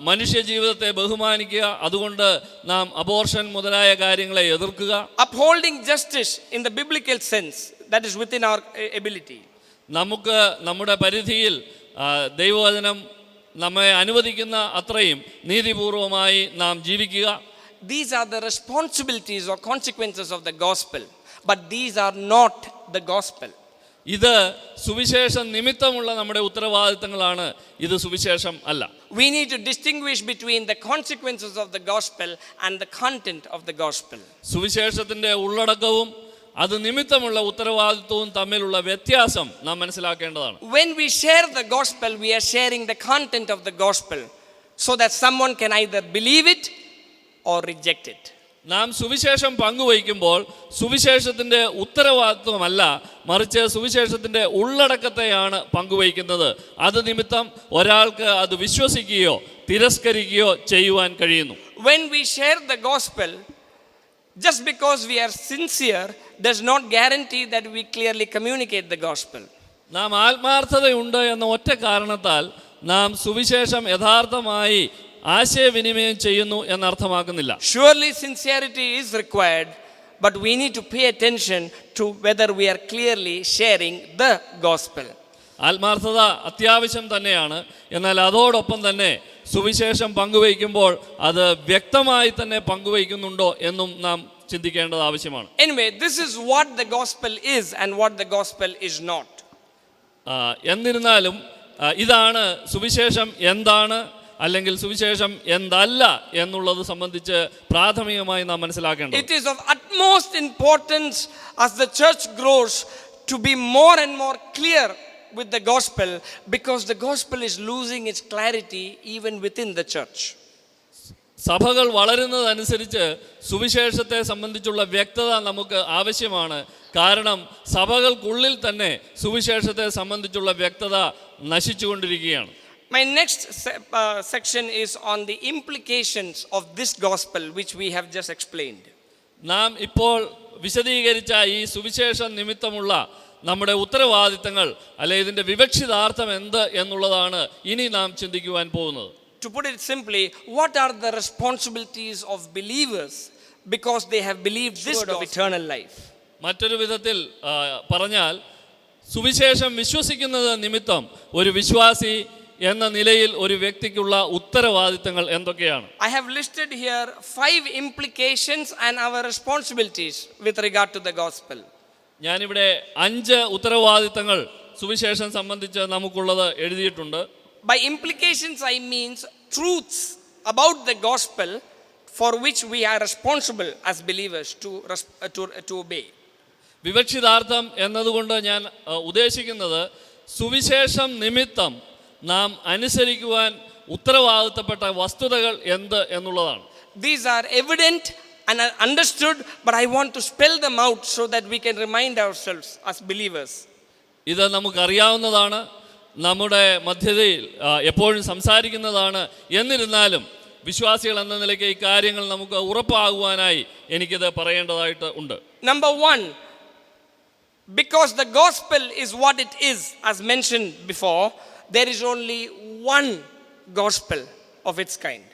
മനുഷ്യ ജീവിതത്തെ ബഹുമാനിക്കുക, അതുകൊണ്ട് നാം അബോർഷൻ മുതലായ കാര്യങ്ങളെ എതിർക്കുക, upholding justice in the biblical sense that is within our ability. നമുക്ക് നമ്മുടെ പരിധിയിൽ ദൈവവചനം നമ്മെ അനുവദിക്കുന്ന അത്രയും നീതിപൂർവമായി നാം ജീവിക്കുക. These are the responsibilities or consequences of the gospel, but these are not the gospel. ഇത് സുവിശേഷ നിമിത്തമുള്ള നമ്മുടെ ഉത്തരവാദിത്തങ്ങളാണ്, ഇത് സുവിശേഷം അല്ല. We need to distinguish between the consequences of the gospel and the content of the gospel. സുവിശേഷത്തിന്റെ ഉള്ളടക്കവും അത് നിമിത്തമുള്ള ഉത്തരവാദിത്വവും തമ്മിലുള്ള വ്യത്യാസം നാം മനസ്സിലാക്കേണ്ടതാണ്. When we share the gospel, we are sharing the content of the gospel so that someone can either believe it or reject it. നാം സുവിശേഷം പങ്കുവയ്ക്കുമ്പോൾ സുവിശേഷത്തിൻ്റെ ഉത്തരവാദിത്വമല്ല, മറിച്ച് സുവിശേഷത്തിൻ്റെ ഉള്ളടക്കത്തെയാണ് പങ്കുവയ്ക്കുന്നത്. അത് നിമിത്തം ഒരാൾക്ക് അത് വിശ്വസിക്കുകയോ തിരസ്കരിക്കുകയോ ചെയ്യുവാൻ കഴിയുന്നു. When we share the gospel, just because we are sincere does not guarantee that we clearly communicate the gospel. നാം ആത്മാർത്ഥതയുണ്ട് എന്ന ഒറ്റ കാരണത്താൽ നാം സുവിശേഷം യഥാർത്ഥമായി ആശയവിനിമയം ചെയ്യുന്നു എന്നർത്ഥമാക്കുന്നില്ല. Surely sincerity is required, but we need to pay attention to whether we are clearly sharing the gospel. ആത്മാർത്ഥത അത്യാവശ്യം തന്നെയാണ്, എന്നാൽ അതോടൊപ്പം തന്നെ സുവിശേഷം പങ്കുവയ്ക്കുമ്പോൾ അത് വ്യക്തമായി തന്നെ പങ്കുവയ്ക്കുന്നുണ്ടോ എന്നും നാം ചിന്തിക്കേണ്ടത് ആവശ്യമാണ്. Anyway, this is what the gospel is and what the gospel is not. എന്നിരുന്നാലും ഇതാണ് സുവിശേഷം എന്താണ് അല്ലെങ്കിൽ സുവിശേഷം എന്തല്ല എന്നുള്ളത് സംബന്ധിച്ച് പ്രാഥമികമായി നാം മനസ്സിലാക്കേണ്ടത്. It is of utmost importance as the church grows to be more and more clear with the gospel, because the gospel is losing its clarity even within the church. സഭകൾ വളരുന്നതനുസരിച്ച് സുവിശേഷത്തെ സംബന്ധിച്ചുള്ള വ്യക്തത നമുക്ക് ആവശ്യമാണ്. കാരണം സഭകൾക്കുള്ളിൽ തന്നെ സുവിശേഷത്തെ സംബന്ധിച്ചുള്ള വ്യക്തത നശിച്ചുകൊണ്ടിരിക്കുകയാണ്. My next section is on the implications of this gospel which we have just explained. നാം ഇപ്പോൾ വിശദീകരിച്ച ഈ സുവിശേഷ നിമിത്തമുള്ള നമ്മുടെ ഉത്തരവാദിത്തങ്ങൾ അല്ലെ ഇതിൻ്റെ വിവക്ഷിതാർത്ഥം എന്ത് എന്നുള്ളതാണ് ഇനി നാം ചിന്തിക്കുവാൻ പോകുന്നത്. To put it simply, what are the responsibilities of believers because they have believed this word of eternal life? മറ്റൊരു വിധത്തിൽ പറഞ്ഞാൽ സുവിശേഷം വിശ്വസിക്കുന്നത് നിമിത്തം ഒരു വിശ്വാസി എന്ന നിലയിൽ ഒരു വ്യക്തിക്കുള്ള ഉത്തരവാദിത്തങ്ങൾ എന്തൊക്കെയാണ്? I have listed here 5 implications and our responsibilities with regard to the gospel. ഞാനിവിടെ 5 ഉത്തരവാദിത്തങ്ങൾ സുവിശേഷം സംബന്ധിച്ച് നമുക്കുള്ളത് എഴുതിയിട്ടുണ്ട്. By implications I mean truths about the gospel for which we are responsible as believers to obey. വിവക്ഷിതാർത്ഥം എന്നതുകൊണ്ട് ഞാൻ ഉദ്ദേശിക്കുന്നത് സുവിശേഷം നിമിത്തം നാം അനുസരിക്കുവാൻ ഉത്തരവാദിത്തപ്പെട്ട വസ്തുതകൾ എന്ത് എന്നുള്ളതാണ്. These are evident and are understood, but I want to spell them out so that we can remind ourselves as believers. ഇത് നമുക്കറിയാവുന്നതാണ്, നമ്മുടെ മധ്യതയിൽ എപ്പോഴും സംസാരിക്കുന്നതാണ്. എന്നിരുന്നാലും വിശ്വാസികൾ എന്ന നിലയ്ക്ക് ഈ കാര്യങ്ങൾ നമുക്ക് ഉറപ്പാകുവാനായി എനിക്കിത് പറയേണ്ടതായിട്ട് ഉണ്ട്. Number one, because the gospel is what it is, as mentioned before, there is only one gospel of its kind.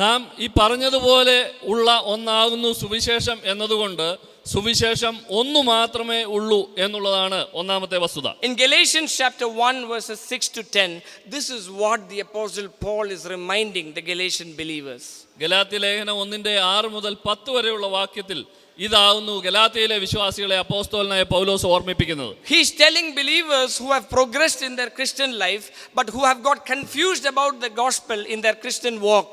നാം ഈ പറഞ്ഞതുപോലെ ഉള്ള ഒന്നാകുന്നു സുവിശേഷം എന്നതുകൊണ്ട് സുവിശേഷം ഒന്നു മാത്രമേ ഉള്ളൂ എന്നുള്ളതാണ് ഒന്നാമത്തെ വസ്തുത. In Galatians chapter 1 verses 6 to 10, this is what the apostle Paul is reminding the Galatian believers. Galatia ലേഖനം 1:6 മുതൽ 10 വരെയുള്ള വാക്യത്തിൽ ഇതാവുന്നു ഗലാത്യയിലെ വിശ്വാസികളെ അപ്പോസ്തലനായ പൗലോസ് ഓർമ്മിപ്പിക്കുന്നത്. He is telling believers who have progressed in their Christian life but who have got confused about the gospel in their Christian walk,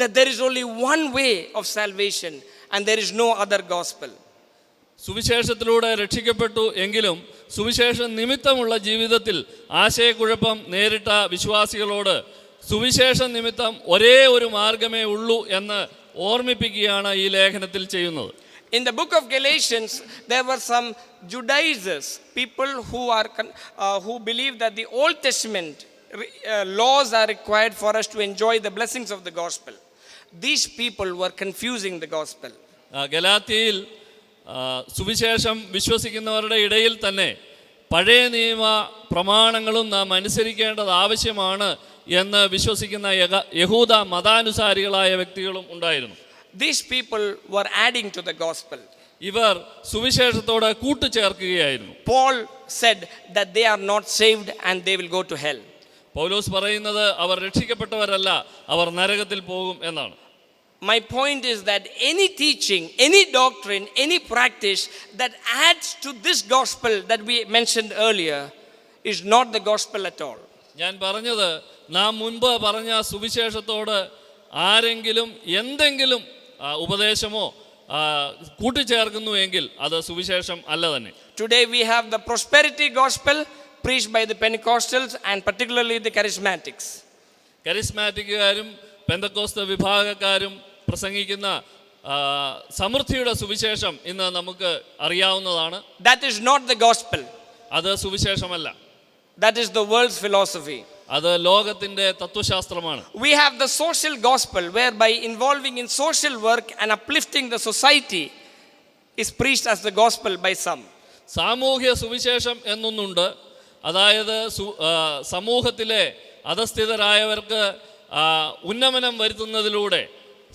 that there is only one way of salvation and there is no other gospel. സുവിശേഷത്തിലൂടെ രക്ഷിക്കപ്പെട്ടു എങ്കിലും സുവിശേഷ നിമിത്തമുള്ള ജീവിതത്തിൽ ആശയക്കുഴപ്പം നേരിട്ട വിശ്വാസികളോട് സുവിശേഷ നിമിത്തം ഒരേ ഒരു മാർഗമേ ഉള്ളൂ എന്ന് ഓർമ്മിപ്പിക്കുകയാണ് ഈ ലേഖനത്തിൽ ചെയ്യുന്നത്. In the book of Galatians, there were some Judaizers, people who believe that the Old Testament laws are required for us to enjoy the blessings of the gospel. These people were confusing the gospel. ഗലാത്യയിൽ സുവിശേഷം വിശ്വസിക്കുന്നവരുടെ ഇടയിൽ തന്നെ പഴയ നിയമ പ്രമാണങ്ങളും നാം അനുസരിക്കേണ്ടത് ആവശ്യമാണ് എന്ന് വിശ്വസിക്കുന്ന യഹൂദ മതാനുസാരികളായ വ്യക്തികളും ഉണ്ടായിരുന്നു. These people were adding to the gospel. ഇവർ സുവിശേഷത്തോട് കൂട്ടിച്ചേർക്കുകയായിരുന്നു. Paul said that they are not saved and they will go to hell. പൗലോസ് പറയുന്നത് അവർ രക്ഷിക്കപ്പെട്ടവരല്ല, അവർ നരകത്തിൽ പോകും എന്നാണ്. My point is that any teaching, any doctrine, any practice that adds to this gospel that we mentioned earlier is not the gospel at all. ഞാൻ പറഞ്ഞത് നാം മുൻപ് പറഞ്ഞ സുവിശേഷത്തോട് ആരെങ്കിലും എന്തെങ്കിലും ഉപദേശമോ കൂട്ടിച്ചേർക്കുന്നുവെങ്കിൽ അത് സുവിശേഷം അല്ല തന്നെ. Today we have the prosperity gospel preached by the Pentecostals and particularly the charismatics. കരിസ്മാറ്റിക്കുകാരും Pentecost വിഭാഗക്കാരും പ്രസംഗിക്കുന്ന സമൃദ്ധിയുടെ സുവിശേഷം ഇന്ന് നമുക്ക് അറിയാവുന്നതാണ്. That is not the gospel. അത് സുവിശേഷമല്ല. That is the world's philosophy. അത് ലോകത്തിന്റെ തത്വശാസ്ത്രമാണ്. We have the social gospel whereby involving in social work and uplifting the society is preached as the gospel by some. സാമൂഹ്യ സുവിശേഷം എന്നൊന്നുണ്ട്. അതായത് സമൂഹത്തിലെ അധസ്ഥിതരായവർക്ക് ഉന്നമനം വരുത്തുന്നതിലൂടെ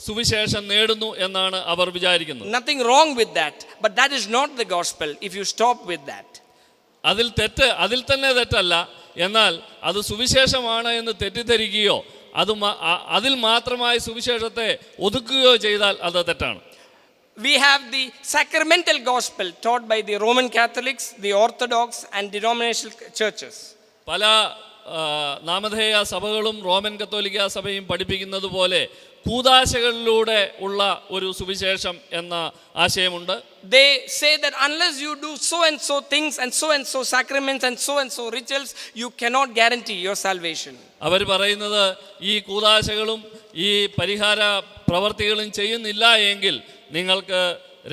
സുവിശേഷം നേടുന്നു എന്നാണ് അവർ വിചാരിക്കുന്നത്. Nothing wrong with that, but that is not the gospel if you stop with that. അതിൽ തന്നെ തെറ്റല്ല, എന്നാൽ അത് സുവിശേഷമാണ് എന്ന് തെറ്റിദ്ധരിക്കുകയോ അതിൽ മാത്രമായി സുവിശേഷത്തെ ഒതുക്കുകയോ ചെയ്താൽ അത് തെറ്റാണ്. We have the sacramental gospel taught by the Roman Catholics, the Orthodox and denominational churches. പല നാമധേയ സഭകളും റോമൻ കത്തോലിക്ക സഭയും പഠിപ്പിക്കുന്നത് പോലെ കൂദാശകളിലൂടെ ഉള്ള ഒരു സുവിശേഷം എന്ന ആശയമുണ്ട്. They say that unless you do so and so things and so sacraments and so rituals, you cannot guarantee your salvation. അവർ പറയുന്നത് ഈ കൂദാശകളും ഈ പരിഹാര പ്രവർത്തികളും ചെയ്യുന്നില്ല എങ്കിൽ നിങ്ങൾക്ക്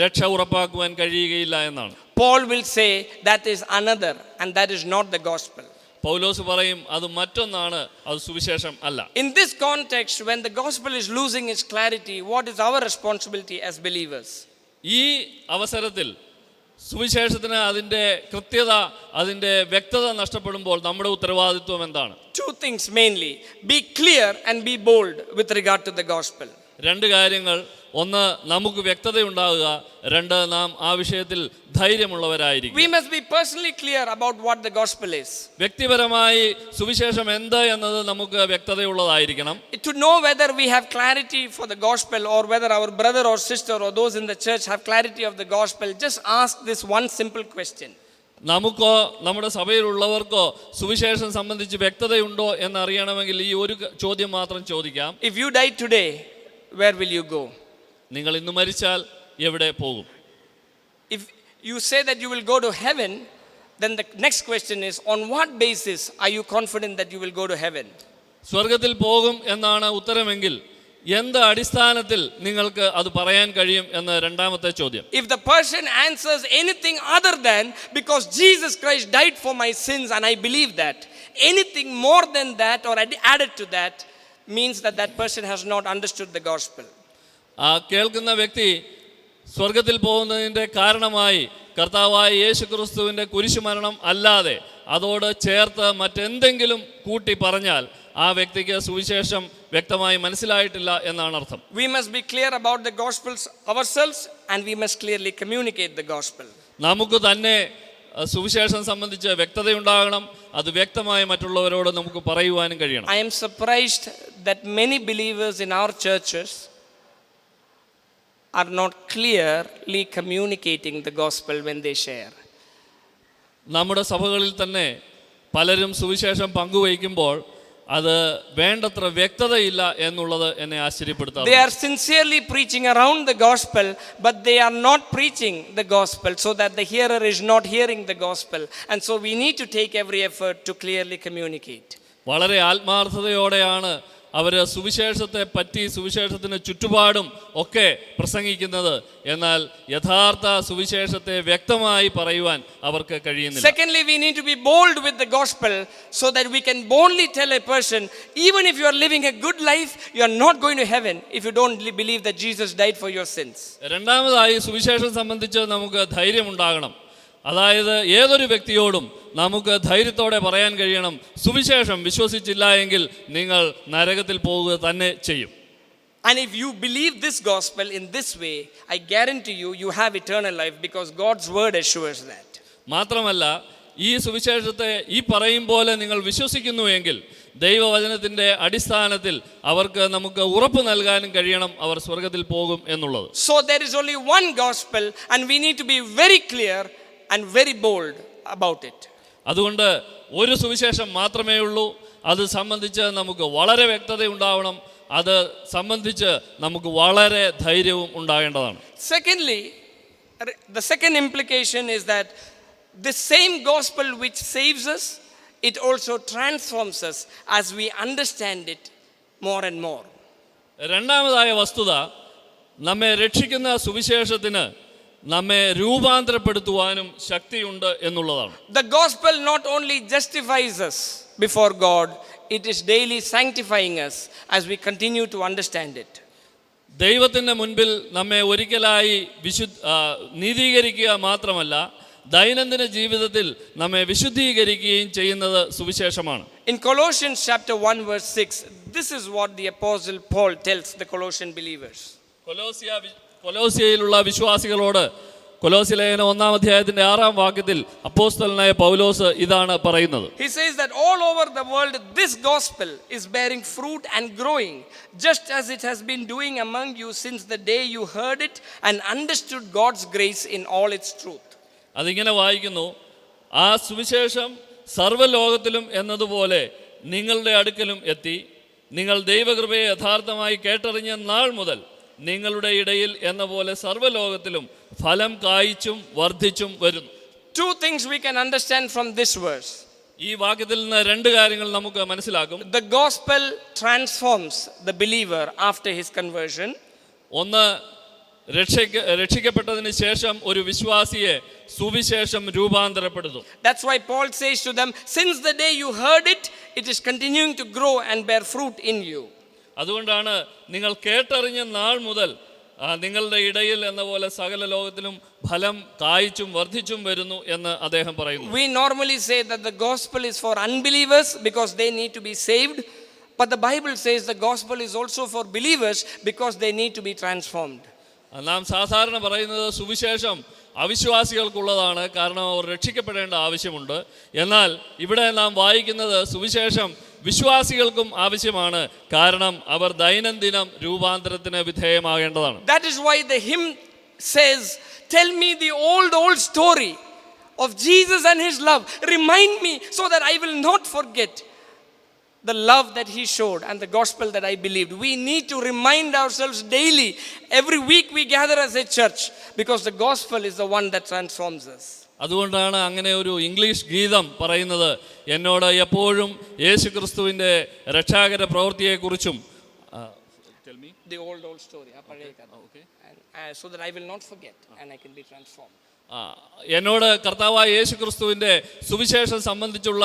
രക്ഷ ഉറപ്പാക്കുവാൻ കഴിയുകയില്ല എന്നാണ്. Paul will say that is another and that is not the gospel. പൗലോസ് പറയും അത് മറ്റൊന്നാണ്, അത് സുവിശേഷം അല്ല. In this context, when the gospel is losing its clarity, what is our responsibility as believers? ഈ അവസരത്തിൽ സുവിശേഷത്തിന് അതിൻ്റെ കൃത്യത, അതിൻ്റെ വ്യക്തത നഷ്ടപ്പെടുമ്പോൾ നമ്മുടെ ഉത്തരവാദിത്വം എന്താണ്? Two things mainly: be clear and be bold with regard to the gospel. രണ്ട് കാര്യങ്ങൾ. ഒന്ന്, നമുക്ക് വ്യക്തതയുണ്ടാവുക. രണ്ട്, നാം ആ വിഷയത്തിൽ ധൈര്യമുള്ളവരായിരിക്കും. We must be personally clear about what the gospel is. വ്യക്തിപരമായി സുവിശേഷം എന്ത് എന്നത് നമുക്ക് വ്യക്തതയുള്ളതായിരിക്കണം. To know whether we have clarity for the gospel or whether our brother or sister or those in the church have clarity of the gospel, just ask this one simple question. നമുക്കോ നമ്മുടെ സഭയിലുള്ളവർക്കോ സുവിശേഷം സംബന്ധിച്ച് വ്യക്തതയുണ്ടോ എന്നറിയണമെങ്കിൽ ഈ ഒരു ചോദ്യം മാത്രം ചോദിക്കാം. If you die today, where will you go? നിങ്ങൾ ഇന്ന് മരിച്ചാൽ എവിടെ പോകും? If you say that you will go to heaven, then the next question is, on what basis are you confident that you will go to heaven? സ്വർഗത്തിൽ പോകും എന്നാണ് ഉത്തരമെങ്കിൽ എന്ത് അടിസ്ഥാനത്തിൽ നിങ്ങൾക്ക് അത് പറയാൻ കഴിയും എന്ന് രണ്ടാമത്തെ ചോദ്യം. If the person answers anything other than because Jesus Christ died for my sins and I believe that, anything more than that or added to that means that that person has not understood the gospel. ആ കേൾക്കുന്ന വ്യക്തി സ്വർഗത്തിൽ പോകുന്നതിൻ്റെ കാരണമായി കർത്താവായ യേശുക്രിസ്തുവിൻ്റെ കുരിശുമരണം അല്ലാതെ അതോട് ചേർത്ത് മറ്റെന്തെങ്കിലും കൂട്ടി പറഞ്ഞാൽ ആ വ്യക്തിക്ക് സുവിശേഷം വ്യക്തമായി മനസ്സിലായിട്ടില്ല എന്നാണ് അർത്ഥം. We must be clear about the gospels ourselves and we must clearly communicate the gospel. നമുക്ക് തന്നെ സുവിശേഷം സംബന്ധിച്ച് വ്യക്തതയുണ്ടാകണം, അത് വ്യക്തമായി മറ്റുള്ളവരോട് നമുക്ക് പറയുവാനും കഴിയണം. I am surprised that many believers in our churches are not clearly communicating the gospel when they share. നമ്മുടെ സഭകളിൽ തന്നെ പലരും സുവിശേഷം പങ്കുവയ്ക്കുമ്പോൾ അത് വേണ്ടത്ര വ്യക്തതയില്ല എന്നുള്ളത് എന്നെ ആശ്ചര്യപ്പെടുത്താറുണ്ട്. They are sincerely preaching around the gospel, but they are not preaching the gospel so that the hearer is not hearing the gospel. And so we need to take every effort to clearly communicate. വളരെ ആത്മാർത്ഥതയോടെയാണ് അവർ സുവിശേഷത്തെ പറ്റി സുവിശേഷത്തിന് ചുറ്റുപാടും ഒക്കെ പ്രസംഗിക്കുന്നത്. എന്നാൽ യഥാർത്ഥ സുവിശേഷത്തെ വ്യക്തമായി പറയുവാൻ അവർക്ക് കഴിയുന്നില്ല. Secondly, we need to be bold with the gospel so that we can boldly tell a person, even if you are living a good life, you are not going to heaven if you don't believe that Jesus died for your sins. രണ്ടാമതായി സുവിശേഷം സംബന്ധിച്ച് നമുക്ക് ധൈര്യമുണ്ടാകണം. അതായത് ഏതൊരു വ്യക്തിയോടും നമുക്ക് ധൈര്യത്തോടെ പറയാൻ കഴിയണം, സുവിശേഷം വിശ്വസിച്ചില്ല എങ്കിൽ നിങ്ങൾ നരകത്തിൽ പോവുക തന്നെ ചെയ്യും. And if you believe this gospel in this way, I guarantee you, you have eternal life because God's word assures that. മാത്രമല്ല ഈ സുവിശേഷത്തെ ഈ പറയും പോലെ നിങ്ങൾ വിശ്വസിക്കുന്നുവെങ്കിൽ ദൈവവചനത്തിൻ്റെ അടിസ്ഥാനത്തിൽ അവർക്ക് നമുക്ക് ഉറപ്പ് നൽകാനും കഴിയണം അവർ സ്വർഗത്തിൽ പോകും എന്നുള്ളത്. So there is only one gospel and we need to be very clear and very bold about it. അതുകൊണ്ട് ഒരു സുവിശേഷം മാത്രമേ ഉള്ളൂ. അത് സംബന്ധിച്ച് നമുക്ക് വളരെ വ്യക്തത ഉണ്ടാവണം. അത് സംബന്ധിച്ച് നമുക്ക് വളരെ ധൈര്യവും ഉണ്ടാകേണ്ടതാണ്. Secondly, the second implication is that the same gospel which saves us, it also transforms us as we understand it more and more. രണ്ടാമതായ വസ്തുത, നമ്മെ രക്ഷിക്കുന്ന സുവിശേഷത്തിന് നമ്മെ രൂപാന്തരപ്പെടുത്തുവാനും ശക്തിയുണ്ട് എന്നുള്ളതാണ്. The gospel not only justifies us before God, it is daily sanctifying us as we continue to understand it. ദൈവത്തിൻ്റെ മുൻപിൽ നമ്മെ ഒരിക്കലായി നീതീകരിക്കുക മാത്രമല്ല, ദൈനംദിന ജീവിതത്തിൽ നമ്മെ വിശുദ്ധീകരിക്കുകയും ചെയ്യുന്നത് സുവിശേഷമാണ്. In Colossians chapter 1 verse 6, this is what the apostle Paul tells the Colossian believers. കൊലോസ്യയിലുള്ള വിശ്വാസികളോട് കൊലോസ്യ ലേഖനം 1-ാം അധ്യായത്തിന്റെ 6-ാം വാക്യത്തിൽ അപ്പോസ്തലനായ പൗലോസ് ഇതാണ് പറയുന്നത്. He says that all over the world this gospel is bearing fruit and growing, just as it has been doing among you since the day you heard it and understood God's grace in all its truth. അതിങ്ങനെ വായിക്കുന്നു, ആ സുവിശേഷം സർവ്വലോകത്തിലും എന്നതുപോലെ നിങ്ങളുടെ അടുക്കലും എത്തി, നിങ്ങൾ ദൈവകൃപയെ യഥാർത്ഥമായി കേട്ടറിഞ്ഞ നാൾ മുതൽ നിങ്ങളുടെ ഇടയിൽ എന്ന പോലെ സർവ്വലോകത്തിലും ഫലം കായ്ച്ചും വർദ്ധിച്ചും വരുന്നു. Two things we can understand from this verse. ഈ വാക്യത്തിൽ നിന്ന് രണ്ട് കാര്യങ്ങൾ നമുക്ക് മനസ്സിലാക്കും. The gospel transforms the believer after his conversion. ഒന്ന്, രക്ഷിക്കപ്പെട്ടതിന് ശേഷം ഒരു വിശ്വാസിയെ സുവിശേഷം രൂപാന്തരപ്പെടുത്തും. That's why Paul says to them, since the day you heard it, it is continuing to grow and bear fruit in you. അതുകൊണ്ടാണ് നിങ്ങൾ കേട്ടറിഞ്ഞ നാൾ മുതൽ നിങ്ങളുടെ ഇടയിൽ എന്ന പോലെ സകല ലോകത്തിലും ഫലം കായ്ച്ചും വർദ്ധിച്ചും വരുന്നു എന്ന് അദ്ദേഹം പറയുന്നു. We normally say that the gospel is for unbelievers because they need to be saved, but the Bible says the gospel is also for believers because they need to be transformed. നാം സാധാരണ പറയുന്നത് സുവിശേഷം അവിശ്വാസികൾക്കുള്ളതാണ്, കാരണം അവർ രക്ഷിക്കപ്പെടേണ്ട ആവശ്യമുണ്ട്. എന്നാൽ ഇവിടെ നാം വായിക്കുന്നത് സുവിശേഷം വിശ്വാസികൾക്കും ആവശ്യമാണ്, കാരണം അവർ ദൈനംദിനം രൂപാന്തരത്തിന് വിധേയമാകേണ്ടതാണ്. That is why the hymn says, tell me the old story of Jesus and his love, remind me so that I will not forget. the love that he showed and the gospel that I believed. We need to remind ourselves daily. Every week we gather as a church because the gospel is the one that transforms us. അതുകൊണ്ടാണ് അങ്ങനെ ഒരു English ഗീതം പറയുന്നത്, എന്നോട് എപ്പോഴും യേശുക്രിസ്തുവിൻ്റെ രക്ഷാകര പ്രവൃത്തിയെക്കുറിച്ചും The old story. Okay. And so that I will not forget and I can be transformed. എന്നോട് കർത്താവായ യേശുക്രിസ്തുവിൻ്റെ സുവിശേഷം സംബന്ധിച്ചുള്ള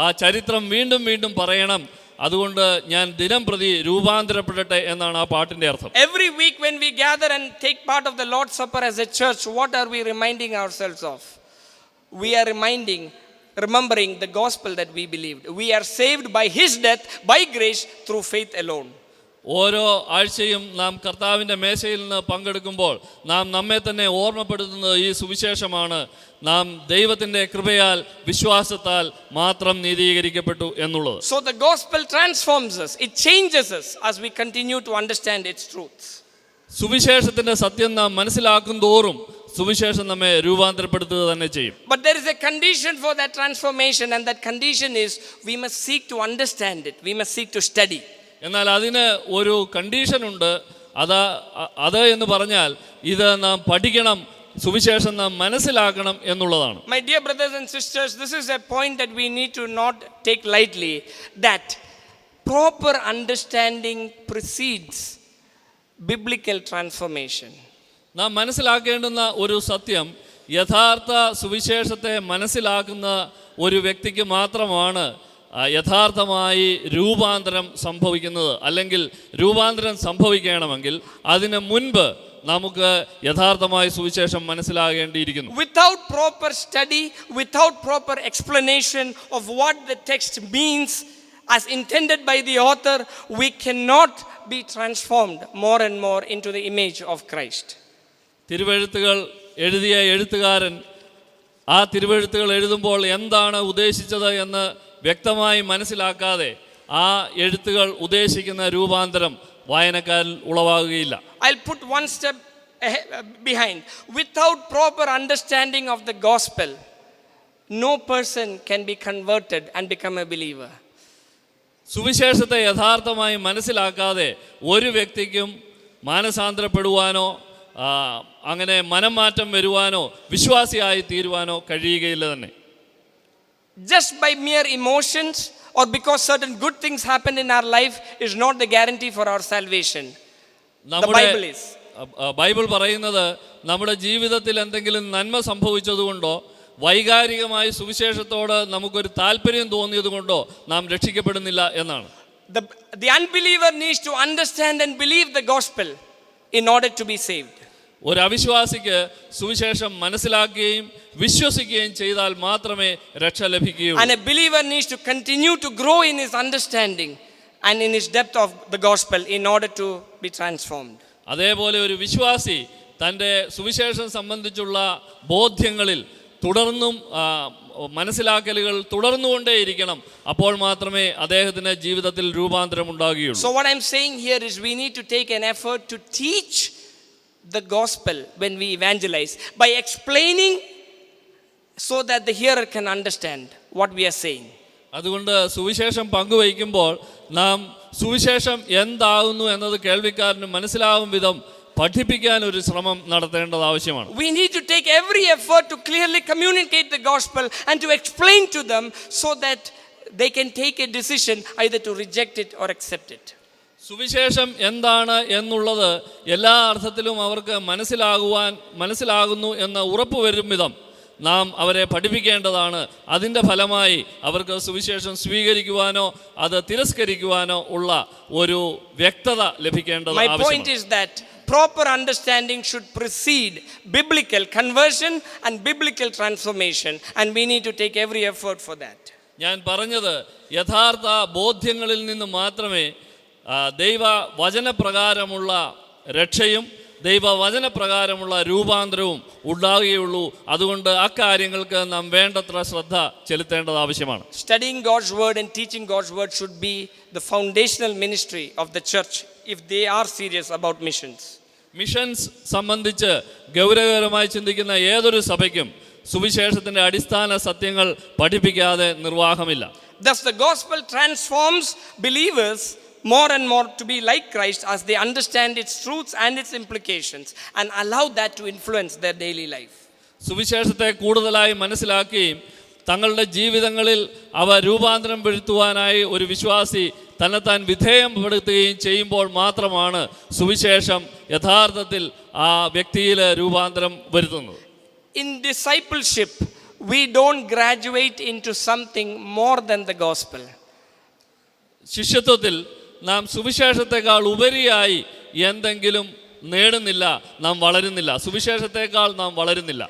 ആ ചരിത്രം വീണ്ടും വീണ്ടും പറയണം, അതുകൊണ്ട് ഞാൻ ദിനം പ്രതി രൂപാന്തരപ്പെടട്ടെ എന്നാണ് ആ പാട്ടിൻ്റെ അർത്ഥം. Every week when we gather and take part of the Lord's Supper as a church, what are we reminding ourselves of? We are remembering the gospel that we believed. We are saved by his death, by grace, through faith alone. ഓരോ ആഴ്ചയും നാം കർത്താവിൻ്റെ മേശയിൽ നിന്ന് പങ്കെടുക്കുമ്പോൾ നാം നമ്മെ തന്നെ ഓർമ്മപ്പെടുത്തുന്നത് ഈ സുവിശേഷമാണ്. നാം ദൈവത്തിൻ്റെ കൃപയാൽ വിശ്വാസത്താൽ മാത്രം നീതീകരിക്കപ്പെട്ടു എന്നുള്ളത്. So the gospel transforms us. It changes us as we continue to understand its truths. സുവിശേഷത്തിൻ്റെ സത്യം നാം മനസ്സിലാക്കും തോറും സുവിശേഷം നമ്മെ രൂപാന്തരപ്പെടുത്തുക തന്നെ ചെയ്യും. But there is a condition for that transformation, and that condition is we must seek to understand it. We must seek to study. എന്നാൽ അതിന് ഒരു കണ്ടീഷനുണ്ട്. അത് എന്ന് പറഞ്ഞാൽ ഇത് നാം പഠിക്കണം, സുവിശേഷം നാം മനസ്സിലാക്കണം എന്നുള്ളതാണ്. My dear brothers and sisters, this is a point that we need to not take lightly, that proper understanding precedes biblical transformation. നാം മനസ്സിലാക്കേണ്ടുന്ന ഒരു സത്യം, യഥാർത്ഥ സുവിശേഷത്തെ മനസ്സിലാക്കുന്ന ഒരു വ്യക്തിക്ക് മാത്രമാണ് യഥാർത്ഥമായി രൂപാന്തരം സംഭവിക്കുന്നത്. അല്ലെങ്കിൽ രൂപാന്തരം സംഭവിക്കണമെങ്കിൽ അതിന് മുൻപ് നമുക്ക് യഥാർത്ഥമായി സുവിശേഷം മനസ്സിലാകേണ്ടിയിരിക്കുന്നു. Without proper study, without proper explanation of what the text means as intended by the author, we cannot be transformed more and more into the image of Christ. തിരുവെഴുത്തുകൾ എഴുതിയ എഴുത്തുകാരൻ ആ തിരുവെഴുത്തുകൾ എഴുതുമ്പോൾ എന്താണ് ഉദ്ദേശിച്ചത് എന്ന് വ്യക്തമായി മനസ്സിലാക്കാതെ ആ എഴുത്തുകൾ ഉദ്ദേശിക്കുന്ന രൂപാന്തരം വായനക്കാരിൽ ഉളവാകുകയില്ല. I'll put one step behind. Without proper understanding of the gospel, no person can be converted and become a believer. സുവിശേഷത്തെ യഥാർത്ഥമായി മനസ്സിലാക്കാതെ ഒരു വ്യക്തിക്കും മാനസാന്തരപ്പെടുവാനോ അങ്ങനെ മനംമാറ്റം വരുവാനോ വിശ്വാസിയായി തീരുവാനോ കഴിയുകയില്ല തന്നെ. Just by mere emotions or because certain good things happen in our life is not the guarantee for our salvation. The Bible is. Bible പറയുന്നത് നമ്മുടെ ജീവിതത്തിൽ എന്തെങ്കിലും നന്മ സംഭവിച്ചതുകൊണ്ടോ വൈകാരികമായി സുവിശേഷത്തോട് നമുക്കൊരു താല്പര്യം തോന്നിയതുകൊണ്ടോ നാം രക്ഷിക്കപ്പെടുന്നില്ല എന്നാണ്. The unbeliever needs to understand and believe the gospel in order to be saved. ഒരു അവിശ്വാസിക്ക് സുവിശേഷം മനസ്സിലാക്കുകയും വിശ്വസിക്കുകയും ചെയ്താൽ മാത്രമേ രക്ഷ ലഭിക്കുകയുള്ളൂ. And a believer needs to continue to grow in his understanding and in his depth of the gospel in order to be transformed. അതേപോലെ ഒരു വിശ്വാസി തൻ്റെ സുവിശേഷം സംബന്ധിച്ചുള്ള ബോധ്യങ്ങളിൽ തുടർന്നും മനസ്സിലാക്കലുകൾ തുടർന്നുകൊണ്ടേയിരിക്കണം. അപ്പോൾ മാത്രമേ അദ്ദേഹത്തിന്റെ ജീവിതത്തിൽ രൂപാന്തരം ഉണ്ടാകുകയുള്ളൂ. So what I'm saying here is we need to take an effort to teach the gospel when we evangelize by explaining so that the hearer can understand what we are saying. അതുകൊണ്ട് സുവിശേഷം പങ്കുവയ്ക്കുമ്പോൾ നാം സുവിശേഷം എന്താകുന്നു എന്നത് കേൾവിക്കാരന് മനസ്സിലാകും വിധം പഠിപ്പിക്കാൻ ഒരു ശ്രമം നടത്തേണ്ടത് ആവശ്യമാണ്. We need to take every effort to clearly communicate the gospel and to explain to them so that they can take a decision either to reject it or accept it. സുവിശേഷം എന്താണ് എന്നുള്ളത് എല്ലാ അർത്ഥത്തിലും അവർക്ക് മനസ്സിലാകുന്നു എന്ന് ഉറപ്പുവരും വിധം നാം അവരെ പഠിപ്പിക്കേണ്ടതാണ്. അതിൻ്റെ ഫലമായി അവർക്ക് സുവിശേഷം സ്വീകരിക്കുവാനോ അത് തിരസ്കരിക്കുവാനോ ഉള്ള ഒരു വ്യക്തത ലഭിക്കേണ്ടത് ആവശ്യമാണ്. My point is that proper understanding should precede biblical conversion and biblical transformation, and we need to take every effort for that. ഞാൻ പറഞ്ഞത് യഥാർത്ഥ ബോധ്യങ്ങളിൽ നിന്ന് മാത്രമേ ദൈവ വചനപ്രകാരമുള്ള രക്ഷയും ദൈവവചനപ്രകാരമുള്ള രൂപാന്തരവും ഉണ്ടാകുകയുള്ളൂ. അതുകൊണ്ട് അക്കാര്യങ്ങൾക്ക് നാം വേണ്ടത്ര ശ്രദ്ധ ചെലുത്തേണ്ടത് ആവശ്യമാണ്. Studying God's word and teaching God's word should be the foundational ministry of the church if they are serious about missions. Missions സംബന്ധിച്ച് ഗൗരവകരമായി ചിന്തിക്കുന്ന ഏതൊരു സഭയ്ക്കും സുവിശേഷത്തിന്റെ അടിസ്ഥാന സത്യങ്ങൾ പഠിപ്പിക്കാതെ നിർവാഹമില്ല. Thus, the gospel transforms believers more and more to be like Christ as they understand its truths and its implications and allow that to influence their daily life. സുവിശേഷത്തെ കൂടുതലായി മനസ്സിലാക്കുകയും തങ്ങളുടെ ജീവിതങ്ങളിൽ അവ രൂപാന്തരം വരുത്തുവാനായി ഒരു വിശ്വാസി തന്നെത്താൻ വിധേയപ്പെടുത്തുകയും ചെയ്യുമ്പോൾ മാത്രമാണ് സുവിശേഷം യഥാർത്ഥത്തിൽ ആ വ്യക്തിയിൽ രൂപാന്തരം വരുത്തുന്നത്. In discipleship, we don't graduate into something more than the gospel. ശിഷ്യത്വത്തിൽ നാം സുവിശേഷത്തെക്കാൾ ഉപരിയായി എന്തെങ്കിലും നേടുന്നില്ല, നാം വളരുന്നില്ല. സുവിശേഷത്തെക്കാൾ നാം വളരുന്നില്ല.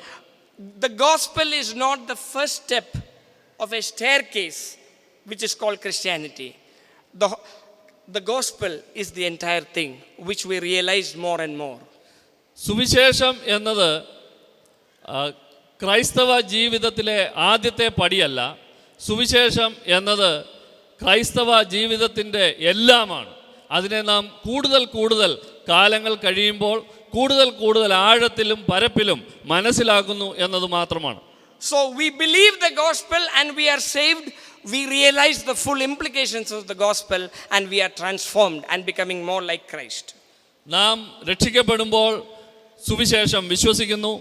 The gospel is not the first step of a staircase which is called Christianity. The gospel is the entire thing which we realize more and more. സുവിശേഷം എന്നത് ക്രൈസ്തവ ജീവിതത്തിലെ ആദ്യത്തെ പടിയല്ല. സുവിശേഷം എന്നത് ക്രൈസ്തവ ജീവിതത്തിൻ്റെ എല്ലാമാണ്. അതിനെ നാം കൂടുതൽ കാലങ്ങൾ കഴിയുമ്പോൾ കൂടുതൽ ആഴത്തിലും പരപ്പിലും മനസ്സിലാക്കുന്നു എന്നത് മാത്രമാണ്. So we believe the gospel and we are saved. We realize the full implications of the gospel and we are transformed and becoming more like Christ. നാം രക്ഷിക്കപ്പെടുമ്പോൾ സുവിശേഷം വിശ്വസിക്കുന്നു.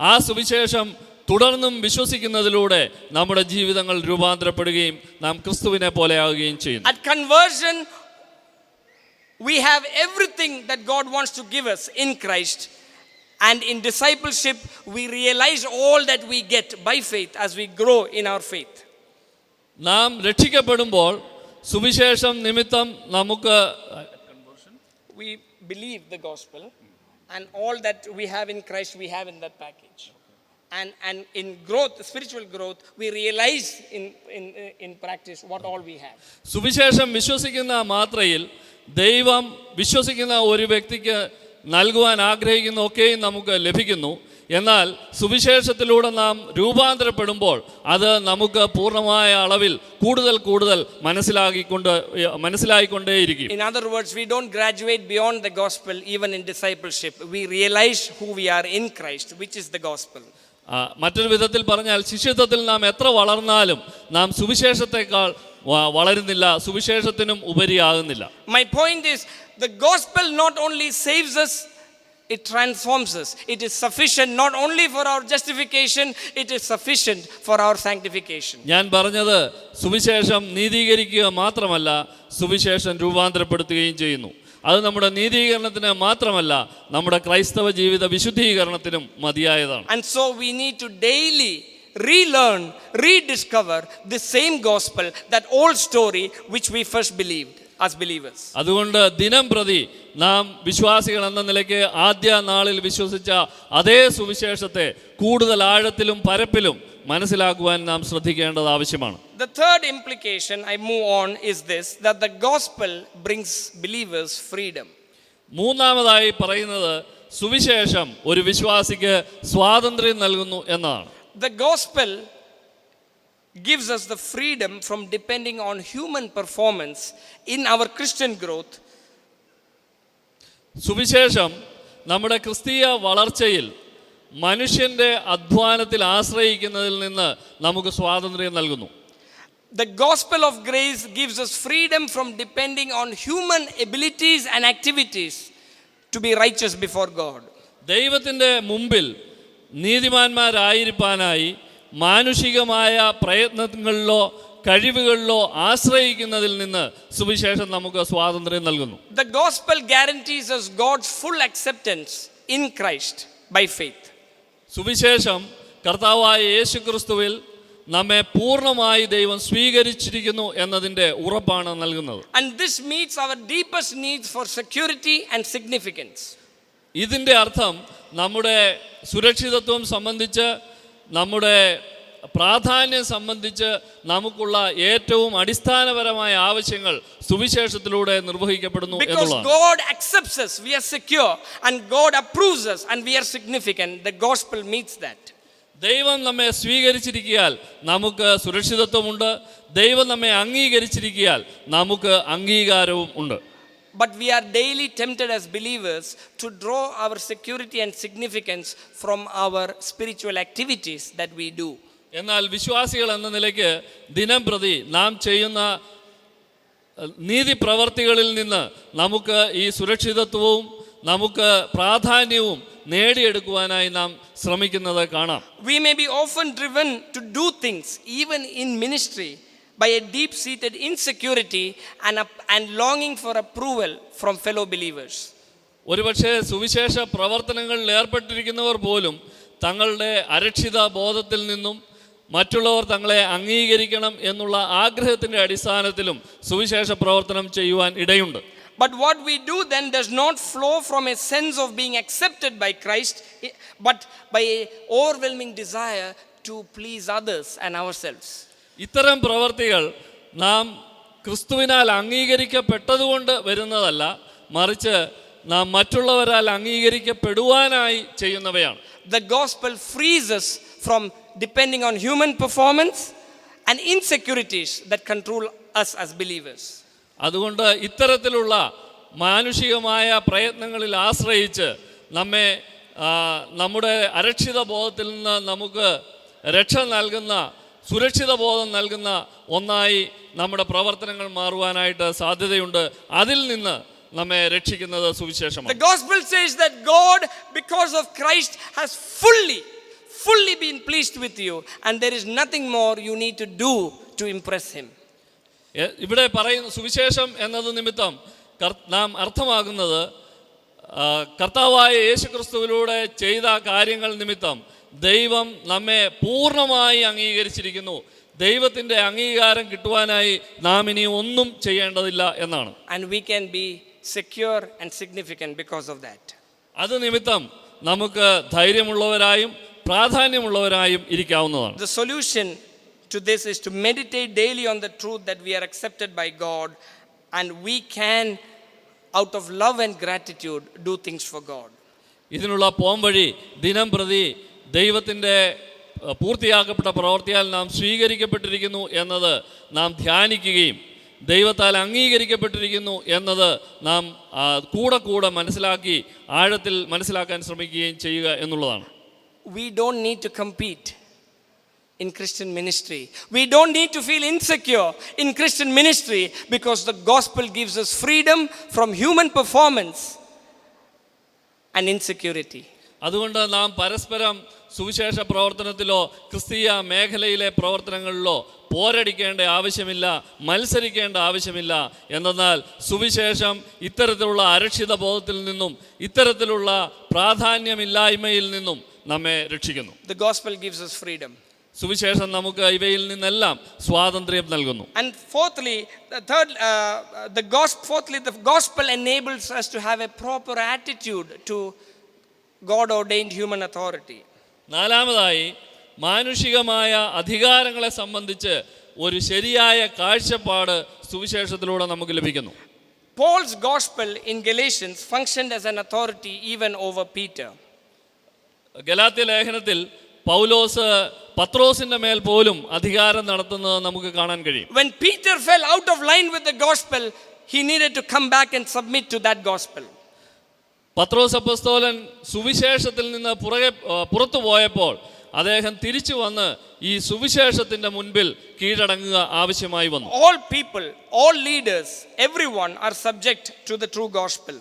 ആ സുവിശേഷം തുടർന്നും വിശ്വസിക്കുന്നതിലൂടെ നമ്മുടെ ജീവിതങ്ങൾ രൂപാന്തരപ്പെടുകയും നാം ക്രിസ്തുവിനെ പോലെയാവുകയും ചെയ്യുന്നു. At conversion, we have everything that God wants to give us in Christ. And in discipleship, we realize all that we get by faith as we grow in our faith. നാം രക്ഷിക്കപ്പെടുമ്പോൾ സുവിശേഷം നിമിത്തം നമുക്ക് we believe the gospel and all that we have in Christ we have in that package. And in growth, spiritual growth, we realize in practice what all we have. സുവിശേഷം വിശ്വസിക്കുന്ന മാത്രയിൽ ദൈവം വിശ്വസിക്കുന്ന ഒരു വ്യക്തിക്ക് നൽകുവാൻ ആഗ്രഹിക്കുന്ന ഒക്കെയും നമുക്ക് ലഭിക്കുന്നു. എന്നാൽ സുവിശേഷത്തിലൂടെ നാം രൂപാന്തരപ്പെടുമ്പോൾ അത് നമുക്ക് പൂർണ്ണമായ അളവിൽ കൂടുതൽ മനസ്സിലായിക്കൊണ്ടേയിരിക്കും. In other words, we don't graduate beyond the gospel even in discipleship. We realize who we are in Christ, which is the gospel. മറ്റൊരു വിധത്തിൽ പറഞ്ഞാൽ ശിഷ്യത്വത്തിൽ നാം എത്ര വളർന്നാലും നാം സുവിശേഷത്തെക്കാൾ വളരുന്നില്ല, സുവിശേഷത്തിനും ഉപരിയാകുന്നില്ല. My point is, the gospel not only saves us, it transforms us. It is sufficient not only for our justification, it is sufficient for our sanctification. ഞാൻ പറഞ്ഞത് സുവിശേഷം നീതീകരിക്കുക മാത്രമല്ല, സുവിശേഷം രൂപാന്തരപ്പെടുത്തുകയും ചെയ്യുന്നു. അത് നമ്മുടെ നീതീകരണത്തിന് മാത്രമല്ല, നമ്മുടെ ക്രൈസ്തവ ജീവിത വിശുദ്ധീകരണത്തിനും മതിയായതാണ്. And so we need to daily relearn, rediscover the same gospel, that old story which we first believed as believers. അതുകൊണ്ട് ദിനം പ്രതി നാം വിശ്വാസികൾ എന്ന നിലയ്ക്ക് ആദ്യ നാളിൽ വിശ്വസിച്ച അതേ സുവിശേഷത്തെ കൂടുതൽ ആഴത്തിലും പരപ്പിലും മനസ്സിലാക്കുവാൻ നാം ശ്രദ്ധിക്കേണ്ടത് ആവശ്യമാണ്. The third implication, I move on, is this, that the gospel brings believers freedom. മൂന്നാമതായി പറയുന്നത് സുവിശേഷം ഒരു വിശ്വാസിക്ക് സ്വാതന്ത്ര്യം നൽകുന്നു എന്നതാണ്. The gospel gives us the freedom from depending on human performance in our Christian growth. സുവിശേഷം നമ്മുടെ ക്രിസ്തീയ വളർച്ചയിൽ മനുഷ്യന്റെ അധ്വാനത്തിൽ ആശ്രയിക്കുന്നതിൽ നിന്ന് നമുക്ക് സ്വാതന്ത്ര്യം നൽകുന്നു. The gospel of grace gives us freedom from depending on human abilities and activities to be righteous before God. ദൈവത്തിൻ്റെ മുമ്പിൽ നീതിമാന്മാരായിരിക്കാനായി മാനുഷികമായ പ്രയത്നങ്ങളിലോ കഴിവുകളിലോ ആശ്രയിക്കുന്നതിൽ നിന്ന് സുവിശേഷം നമുക്ക് സ്വാതന്ത്ര്യം നൽകുന്നു. The gospel guarantees us God's full acceptance in Christ by faith. സുവിശേഷം കർത്താവായ യേശുക്രിസ്തുവിൽ നമ്മെ പൂർണ്ണമായി ദൈവം സ്വീകരിച്ചിരിക്കുന്നു എന്നതിൻ്റെ ഉറപ്പാണ് നൽകുന്നത്. And this meets our deepest needs for security and significance. ഇതിൻ്റെ അർത്ഥം നമ്മുടെ സുരക്ഷിതത്വം സംബന്ധിച്ച്, നമ്മുടെ പ്രാധാന്യം സംബന്ധിച്ച് നമുക്കുള്ള ഏറ്റവും അടിസ്ഥാനപരമായ ആവശ്യങ്ങൾ സുവിശേഷത്തിലൂടെ നിർവഹിക്കപ്പെടുന്നു എന്നുള്ളതാണ്. Because God accepts us, we are secure, and God approves us and we are significant. The gospel meets that. ദൈവം നമ്മെ സ്വീകരിച്ചിരിക്കിയാൽ നമുക്ക് സുരക്ഷിതത്വമുണ്ട്, ദൈവം നമ്മെ അംഗീകരിച്ചിരിക്കിയാൽ നമുക്ക് അംഗീകാരവും ഉണ്ട്. But we are daily tempted as believers to draw our security and significance from our spiritual activities that we do. എന്നാൽ വിശ്വാസികൾ എന്ന നിലയ്ക്ക് ദിനം പ്രതി നാം ചെയ്യുന്ന നീതി പ്രവർത്തികളിൽ നിന്ന് നമുക്ക് ഈ സുരക്ഷിതത്വവും നമുക്ക് പ്രാധാന്യവും നേടിയെടുക്കുവാനായി നാം ശ്രമിക്കുന്നത് കാണാം. We may be often driven to do things, even in ministry, by a deep-seated insecurity and longing for approval from fellow believers. ഒരുപക്ഷെ സുവിശേഷ പ്രവർത്തനങ്ങളിൽ ഏർപ്പെട്ടിരിക്കുന്നവർ പോലും തങ്ങളുടെ അരക്ഷിത ബോധത്തിൽ നിന്നും മറ്റുള്ളവർ തങ്ങളെ അംഗീകരിക്കണം എന്നുള്ള ആഗ്രഹത്തിൻ്റെ അടിസ്ഥാനത്തിലും സുവിശേഷ പ്രവർത്തനം ചെയ്യുവാൻ ഇടയുണ്ട്. But what we do then does not flow from a sense of being accepted by Christ, but by an overwhelming desire to please others and ourselves. ഇത്തരം പ്രവർത്തികൾ നാം ക്രിസ്തുവിനാൽ അംഗീകരിക്കപ്പെട്ടതുകൊണ്ട് വരുന്നതല്ല, മറിച്ച് നാം മറ്റുള്ളവരാൽ അംഗീകരിക്കപ്പെടുവാനായി ചെയ്യുന്നവയാണ്. The gospel frees us from depending on human performance and insecurities that control us as believers. അതുകൊണ്ട് ഇത്തരത്തിലുള്ള മാനുഷികമായ പ്രയത്നങ്ങളിൽ ആശ്രയിച്ച് നമ്മെ നമ്മുടെ അരക്ഷിത ബോധത്തിൽ നിന്ന് നമുക്ക് രക്ഷ നൽകുന്ന, സുരക്ഷിത ബോധം നൽകുന്ന ഒന്നായി നമ്മുടെ പ്രവർത്തനങ്ങൾ മാറുവാനായിട്ട് സാധ്യതയുണ്ട്. അതിൽ നിന്ന് നമ്മെ രക്ഷിക്കുന്നത് സുവിശേഷമാണ്. The gospel says that God, because of Christ, has fully been pleased with you, and there is nothing more you need to do to impress him. ഇവിടെ പറയുന്ന സുവിശേഷം എന്നത് നിമിത്തം നാം അർത്ഥമാകുന്നത് കർത്താവായ യേശുക്രിസ്തുവിലൂടെ ചെയ്ത കാര്യങ്ങൾ നിമിത്തം ദൈവം നമ്മെ പൂർണ്ണമായി അംഗീകരിച്ചിരിക്കുന്നു. ദൈവത്തിൻ്റെ അംഗീകാരം കിട്ടുവാനായി നാം ഇനി ഒന്നും ചെയ്യേണ്ടതില്ല എന്നാണ്. And we can be secure and significant because of that. അത് നിമിത്തം നമുക്ക് ധൈര്യമുള്ളവരായും പ്രാധാന്യമുള്ളവരായും ഇരിക്കാവുന്നതാണ്. The solution to this is to meditate daily on the truth that we are accepted by God, and we can, out of love and gratitude, do things for God. ഇതിനുള്ള പോംവഴി ദിനം പ്രതി ദൈവത്തിൻ്റെ പൂർത്തിയാക്കപ്പെട്ട പ്രവൃത്തിയാൽ നാം സ്വീകരിക്കപ്പെട്ടിരിക്കുന്നു എന്നത് നാം ധ്യാനിക്കുകയും ദൈവത്താൽ അംഗീകരിക്കപ്പെട്ടിരിക്കുന്നു എന്നത് നാം കൂടെ മനസ്സിലാക്കി ആഴത്തിൽ മനസ്സിലാക്കാൻ ശ്രമിക്കുകയും ചെയ്യുക എന്നുള്ളതാണ്. We don't need to compete in Christian ministry. We don't need to feel insecure in Christian ministry, because the gospel gives us freedom from human performance and insecurity. അതുകൊണ്ട് നാം പരസ്പരം സുവിശേഷ പ്രവർത്തനത്തിലോ ക്രിസ്തീയ മേഖലയിലെ പ്രവർത്തനങ്ങളിലോ പോരടിക്കേണ്ട ആവശ്യമില്ല, മത്സരിക്കേണ്ട ആവശ്യമില്ല. എന്തെന്നാൽ സുവിശേഷം ഇത്തരത്തിലുള്ള അരക്ഷിത ബോധത്തിൽ നിന്നും ഇത്തരത്തിലുള്ള പ്രാധാന്യമില്ലായ്മയിൽ നിന്നും നമ്മെ രക്ഷിക്കുന്നു. The gospel gives us freedom. സുവിശേഷം നമുക്ക് ഇവയിൽ നിന്നെല്ലാം സ്വാതന്ത്ര്യം നൽകുന്നു. And fourthly, the gospel enables us to have a proper attitude to God ordained human authority. നാലാമതായി, മാനുഷികമായ അധികാരങ്ങളെ സംബന്ധിച്ച് ഒരു ശരിയായ കാഴ്ചപ്പാട് സുവിശേഷത്തിലൂടെ നമുക്ക് ലഭിക്കുന്നു. Paul's gospel in Galatians functioned as an authority even over Peter. Galatia ലേഖനത്തിൽ പൗലോസ് പത്രോസിന്റെ മേൽ പോലും അധികാരം നടത്തുന്നത് നമുക്ക് കാണാൻ കഴിയും. When Peter fell out of line with the gospel, he needed to come back and submit to that gospel. പത്രോസ് അപ്പോസ്തലൻ സുവിശേഷത്തിൽ നിന്ന് പുറത്തു പോയപ്പോൾ അദ്ദേഹം തിരിച്ചു വന്ന് ഈ സുവിശേഷത്തിന്റെ മുൻപിൽ കീഴടങ്ങുക ആവശ്യമായി വന്നു. All people, all leaders, everyone are subject to the true gospel.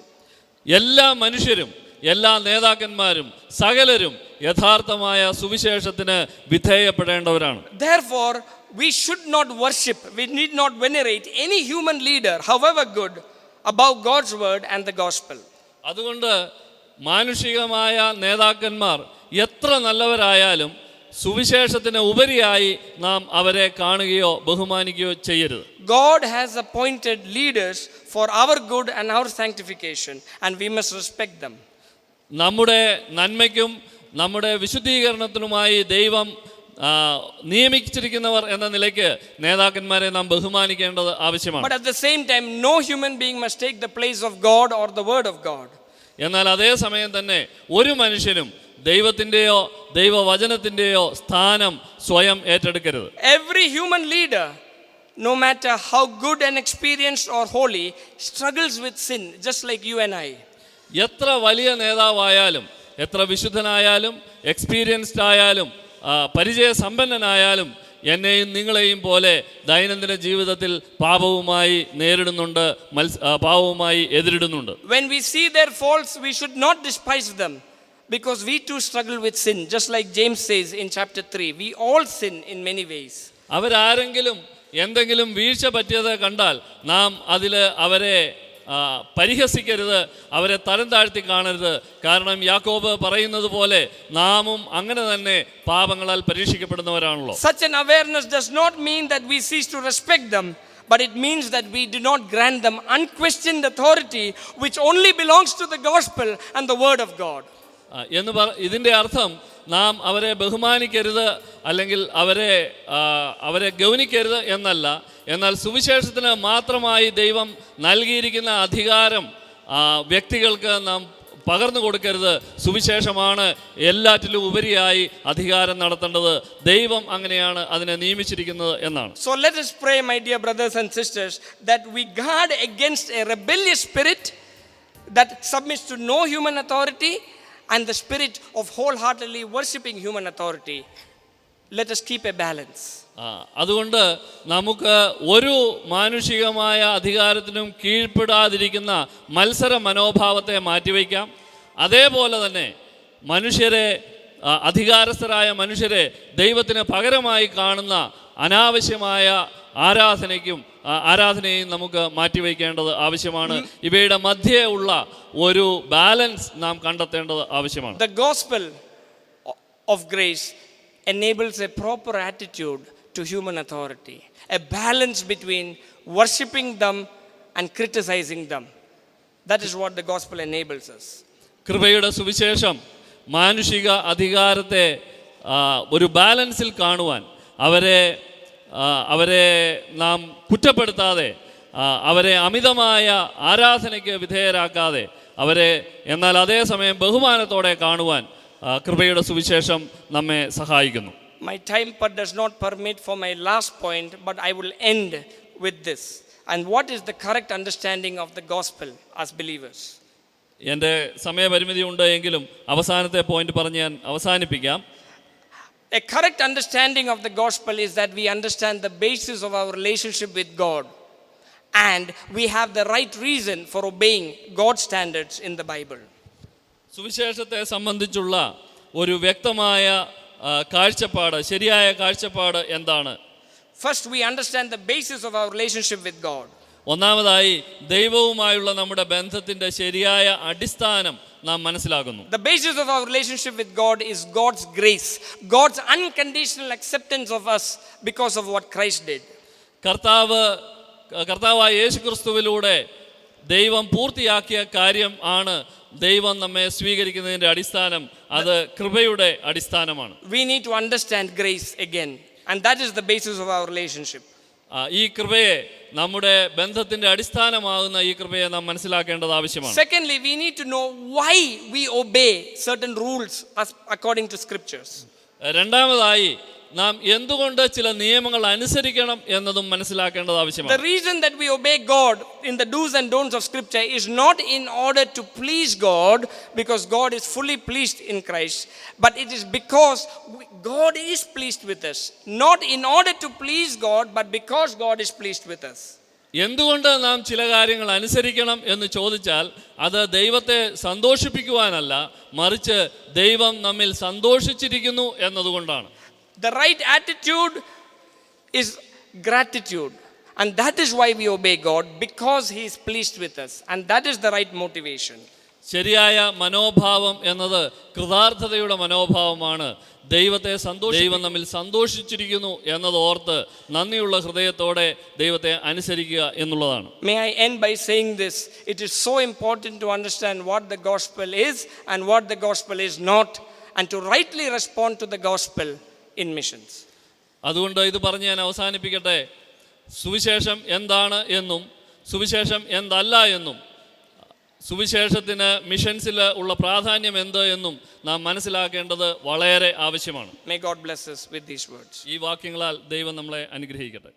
എല്ലാ മനുഷ്യരും, എല്ലാ നേതാക്കന്മാരും, സകലരും യഥാർത്ഥമായ സുവിശേഷത്തിന് വിധേയപ്പെടേണ്ടവരാണ്. Therefore, we should not worship, we need not venerate any human leader, however good, above God's word and the gospel. അതുകൊണ്ട് മാനുഷികമായ നേതാക്കന്മാർ എത്ര നല്ലവരായാലും സുവിശേഷത്തിന് ഉപരിയായി നാം അവരെ കാണുകയോ ബഹുമാനിക്കുകയോ ചെയ്യരുത്. God has appointed leaders for our good and our sanctification, and we must respect them. നമ്മുടെ നന്മയ്ക്കും നമ്മുടെ വിശുദ്ധീകരണത്തിനുമായി ദൈവം നിയമിച്ചിരിക്കുന്നവർ എന്ന നിലയ്ക്ക് നേതാക്കന്മാരെ നാം ബഹുമാനിക്കേണ്ടത് ആവശ്യമാണ്. But at the same time, no human being must take the place of God or the word of God. എന്നാൽ അതേ സമയം തന്നെ ഒരു മനുഷ്യനും ദൈവത്തിൻ്റെയോ ദൈവവചനത്തിൻ്റെയോ സ്ഥാനം സ്വയം ഏറ്റെടുക്കരുത്. Every human leader, no matter how good and experienced or holy, struggles with sin, just like you and I. എത്ര വലിയ നേതാവായാലും എത്ര വിശുദ്ധനായാലും എക്സ്പീരിയൻസ്ഡ് ആയാലും പരിചയസമ്പന്നനായാലും എന്നെയും നിങ്ങളെയും പോലെ ദൈനംദിന ജീവിതത്തിൽ പാപവുമായി നേരിടുന്നുണ്ട്, പാപവുമായി എതിരിടുന്നുണ്ട്. When we see their faults, we should not despise them, because we too struggle with sin, just like James says in chapter 3. We all sin in many ways. അവരാരെങ്കിലും എന്തെങ്കിലും വീഴ്ച പറ്റിയത് കണ്ടാൽ നാം അതിൽ അവരെ പരിഹസിക്കരുത്, അവരെ തരം താഴ്ത്തി കാണരുത്. കാരണം യാക്കോബ് പറയുന്നത് പോലെ നാമും അങ്ങനെ തന്നെ പാപങ്ങളാൽ പരീക്ഷിക്കപ്പെടുന്നവരാണല്ലോ. Such an awareness does not mean that we cease to respect them, but it means that we do not grant them unquestioned authority, which only belongs to the gospel and the word of God. ഇതിൻ്റെ അർത്ഥം നാം അവരെ ബഹുമാനിക്കരുത്, അല്ലെങ്കിൽ അവരെ ഗൗനിക്കരുത് എന്നല്ല. എന്നാൽ സുവിശേഷത്തിന് മാത്രമായി ദൈവം നൽകിയിരിക്കുന്ന അധികാരം വ്യക്തികൾക്ക് നാം പകർന്നു കൊടുക്കരുത്. സുവിശേഷമാണ് എല്ലാറ്റിലും ഉപരിയായി അധികാരം നടത്തേണ്ടത്. ദൈവം അങ്ങനെയാണ് അതിനെ നിയമിച്ചിരിക്കുന്നത് എന്നാണ്. So let us pray, my dear brothers and sisters, that we guard against a rebellious spirit that submits to no human authority, and the spirit of wholeheartedly worshipping human authority. Let us keep a balance. അതുകൊണ്ട് നമുക്ക് ഒരു മാനുഷികമായ അധികാരത്തിനും കീഴ്പ്പെടാതിരിക്കുന്ന മത്സര മനോഭാവത്തെ മാറ്റിവെക്കാം. അതേപോലെ തന്നെ അധികാരസ്ഥരായ മനുഷ്യരെ ദൈവത്തിന് പകരമായി കാണുന്ന അനാവശ്യമായ ആരാധനയെയും നമുക്ക് മാറ്റിവെക്കേണ്ടത് ആവശ്യമാണ്. ഇവയുടെ മധ്യേ ഉള്ള ഒരു ബാലൻസ് നാം കണ്ടെത്തേണ്ടത് ആവശ്യമാണ്. The gospel of grace enables a proper attitude to human authority, a balance between worshipping them and criticizing them. That is what the gospel enables us. കൃപയുടെ സുവിശേഷം മാനുഷിക അധികാരത്തെ ഒരു ബാലൻസിൽ കാണുവാൻ, അവരെ നാം കുറ്റപ്പെടുത്താതെ, അവരെ അമിതമായ ആരാധനയ്ക്ക് വിധേയരാക്കാതെ, എന്നാൽ അതേസമയം ബഹുമാനത്തോടെ കാണുവാൻ കൃപയുടെ സുവിശേഷം നമ്മെ സഹായിക്കുന്നു. My time does not permit for my last point, but I will end with this. And what is the correct understanding of the gospel as believers? എൻ്റെ സമയപരിമിതി ഉണ്ട് എങ്കിലും അവസാനത്തെ പോയിന്റ് പറഞ്ഞ് ഞാൻ അവസാനിപ്പിക്കാം. A correct understanding of the gospel is that we understand the basis of our relationship with God, and we have the right reason for obeying God's standards in the Bible. സുവിശേഷത്തെ സംബന്ധിച്ചുള്ള ഒരു വ്യക്തമായ ശരിയായ കാഴ്ചപ്പാട് എന്താണ്? First, we understand the basis of our relationship with God. ഒന്നാമതായി ദൈവവുമായുള്ള നമ്മുടെ ബന്ധത്തിന്റെ ശരിയായ അടിസ്ഥാനം നാം മനസ്സിലാക്കുന്നു. The basis of our relationship with God is God's grace, God's unconditional acceptance of us because of what Christ did. കർത്താവായ യേശുക്രിസ്തുവിലൂടെ ദൈവം പൂർത്തിയാക്കിയ കാര്യം ആണ് ദൈവം നമ്മെ സ്വീകരിക്കുന്നതിന്റെ അടിസ്ഥാനം. അത് കൃപയുടെ അടിസ്ഥാനമാണ്. We need to understand grace again, and that is the basis of our relationship. ഈ കൃപയെ, നമ്മുടെ ബന്ധത്തിന്റെ അടിസ്ഥാനമാകുന്ന ഈ കൃപയെ നാം മനസ്സിലാക്കേണ്ടത് ആവശ്യമാണ്. Secondly, we need to know why we obey certain rules according to scriptures. രണ്ടാമതായി നാം എന്തുകൊണ്ട് ചില നിയമങ്ങൾ അനുസരിക്കണം എന്നതും മനസ്സിലാക്കേണ്ടത് ആവശ്യമാണ്. The reason that we obey God in the do's and don'ts of scripture is not in order to please God, because God is fully pleased in Christ, but it is because God is pleased with us. Not in order to please God, but because God is pleased with us. എന്തുകൊണ്ട് നാം ചില കാര്യങ്ങൾ അനുസരിക്കണം എന്ന് ചോദിച്ചാൽ അത് ദൈവത്തെ സന്തോഷിപ്പിക്കുവാനല്ല, മറിച്ച് ദൈവം നമ്മിൽ സന്തോഷിച്ചിരിക്കുന്നു എന്നതുകൊണ്ടാണ്. The right attitude is gratitude, and that is why we obey God, because He is pleased with us, and that is the right motivation. ശരിയായ മനോഭാവം എന്നത് കൃതാർത്ഥതയുടെ മനോഭാവമാണ്. ദൈവം നമ്മിൽ സന്തോഷിച്ചിരിക്കുന്നു എന്നതോർത്ത് നന്ദിയുള്ള ഹൃദയത്തോടെ ദൈവത്തെ അനുസരിക്കുക എന്നുള്ളതാണ്. May I end by saying this: it is so important to understand what the gospel is and what the gospel is not, and to rightly respond to the gospel in missions. അതുകൊണ്ട് ഇത് പറഞ്ഞ് ഞാൻ അവസാനിപ്പിക്കട്ടെ. സുവിശേഷം എന്താണ് എന്നും സുവിശേഷം എന്തല്ല എന്നും സുവിശേഷത്തിന് മിഷൻസിൽ ഉള്ള പ്രാധാന്യം എന്ത് എന്നും നാം മനസ്സിലാക്കേണ്ടത് വളരെ ആവശ്യമാണ്. May God bless us with these words. ഈ വാക്യങ്ങളാൽ ദൈവം നമ്മളെ അനുഗ്രഹിക്കട്ടെ.